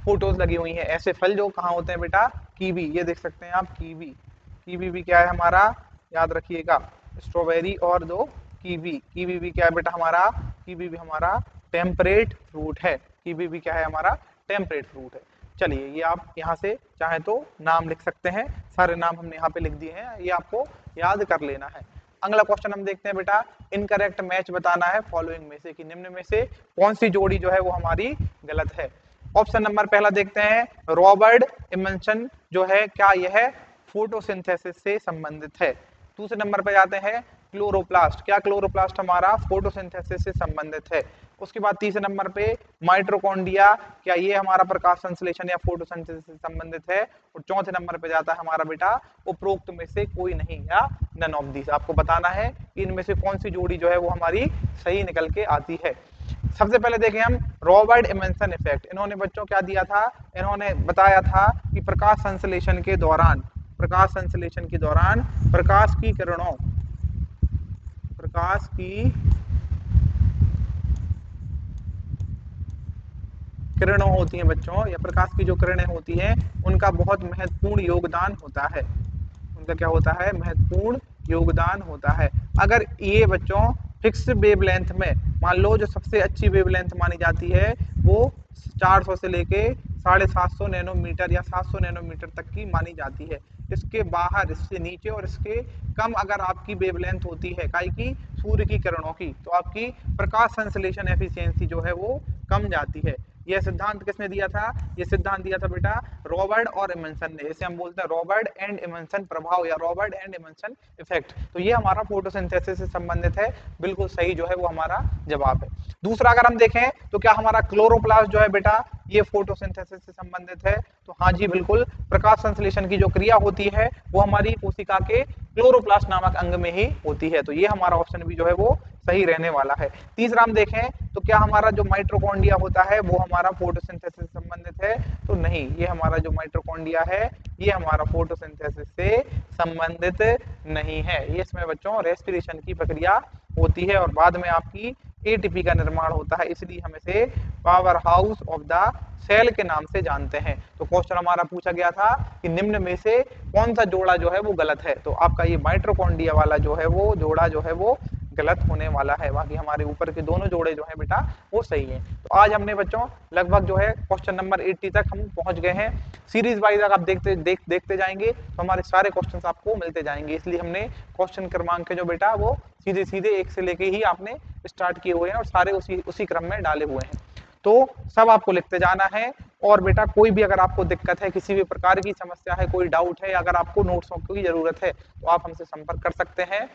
फोटोज लगी हुई हैं। ऐसे फल जो कहाँ होते हैं बेटा, कीवी, ये देख सकते हैं आप कीवी, कीवी भी क्या है हमारा, याद रखिएगा, स्ट्रॉबेरी और दो कीवी, कीवी भी क्या है बेटा हमारा, कीवी भी हमारा टेम्परेट फ्रूट है, कीवी भी क्या है हमारा टेम्परेट फ्रूट है। चलिए ये आप यहाँ से चाहे तो नाम लिख सकते हैं, सारे नाम हमने यहाँ पे लिख दिए हैं, ये आपको याद कर लेना है। अगला क्वेश्चन हम देखते हैं बेटा, इनकरेक्ट मैच बताना है फॉलोइंग में से कि निम्न में से कौन सी जोड़ी जो है वो हमारी गलत है। ऑप्शन नंबर पहला देखते हैं, रॉबर्ट इमल्सन जो है क्या यह फोटोसिंथेसिस से संबंधित है। दूसरे नंबर पे जाते हैं क्लोरोप्लास्ट, क्या क्लोरोप्लास्ट हमारा फोटोसिंथेसिस से संबंधित है। उसके बाद तीसरे नंबर पे माइट्रोकॉन्ड्रिया, क्या ये हमारा प्रकाश संश्लेषण या फोटोसिंथेसिस से संबंधित है। और चौथे नंबर पे जाता है हमारा बेटा उपरोक्त में से कोई नहीं या नन ऑफ दिस। आपको बताना है कि इनमें से कौन सी जोड़ी जो है वो हमारी सही निकल के आती है। सबसे पहले देखें हम रॉबर्ट इमल्सन इफेक्ट, इन्होंने बच्चों क्या दिया था, इन्होंने बताया था कि प्रकाश संश्लेषण के दौरान, प्रकाश संश्लेषण के दौरान प्रकाश की किरणों, प्रकाश की किरणों होती हैं बच्चों, या प्रकाश की जो किरणें होती हैं उनका बहुत महत्वपूर्ण योगदान होता है, उनका क्या होता है, महत्वपूर्ण योगदान होता है। अगर ये बच्चों फिक्स वेवलेंथ में, मान लो जो सबसे अच्छी वेवलेंथ मानी जाती है वो 400 से लेके 750 नैनोमीटर या 700 नैनोमीटर तक की मानी जाती है। इसके बाहर, इससे नीचे और इसके कम अगर आपकी वेवलेंथ होती है काहे की, सूर्य की किरणों की, तो आपकी प्रकाश संश्लेषण एफिशिएंसी जो है वो कम जाती है। यह सिद्धांत किसने दिया था, ये सिद्धांत दिया था बेटा रॉबर्ट और इमल्सन ने, इसे हम बोलते हैं रॉबर्ट एंड इमल्सन प्रभाव या रॉबर्ट एंड इमल्सन इफेक्ट। तो ये हमारा फोटोसिंथेसिस से संबंधित है, बिल्कुल सही जो है वो हमारा जवाब है। दूसरा अगर हम देखें तो क्या हमारा क्लोरोप्लास्ट जो है बेटा ये फोटोसिंथेसिस से संबंधित है। तो हाँ जी बिल्कुल, प्रकाश संश्लेषण की जो क्रिया होती है वो हमारी कोशिका के क्लोरोप्लास्ट नामक अंग में ही होती है। तो ये हमारा ऑप्शन भी जो है वो सही रहने वाला है। तीसरा हम देखें तो क्या हमारा जो माइट्रोकॉन्ड्रिया होता है वो हमारा फोटोसिंथेसिस से संबंधित है। तो नहीं, ये हमारा जो माइट्रोकॉन्ड्रिया है ये हमारा फोटोसिंथेसिस से संबंधित नहीं है। ये इसमें बच्चों रेस्पिरेशन की प्रक्रिया होती है और बाद में आपकी एटीपी का निर्माण होता है, इसलिए हम इसे powerhouse of the cell के नाम से जानते हैं। तो क्वेश्चन हमारा पूछा गया था कि निम्न में से कौन सा जोड़ा जो है वो गलत है। तो आपका ये माइट्रोकॉन्ड्रिया वाला जो है वो जोड़ा जो है वो गलत होने वाला है, बाकी हमारे ऊपर के दोनों जोड़े जो है बेटा वो सही हैं। तो आज हमने बच्चों लगभग जो है क्वेश्चन नंबर 80 तक हम पहुंच गए हैं। सीरीज वाइज अगर आप देखते जाएंगे तो हमारे सारे क्वेश्चंस आपको मिलते जाएंगे, इसलिए हमने क्वेश्चन क्रमांक के जो बेटा वो सीधे सीधे एक से लेके ही आपने स्टार्ट किए हुए हैं और सारे उसी क्रम में डाले हुए हैं। तो सब आपको लिखते जाना है। और बेटा कोई भी अगर आपको दिक्कत है, किसी भी प्रकार की समस्या है, कोई डाउट है, अगर आपको नोट्सों की जरूरत है तो आप हमसे संपर्क कर सकते हैं।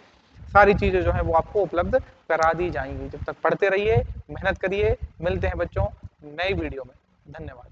सारी चीजें जो है वो आपको उपलब्ध करा दी जाएंगी। जब तक पढ़ते रहिए, मेहनत करिए, मिलते हैं बच्चों नई वीडियो में। धन्यवाद।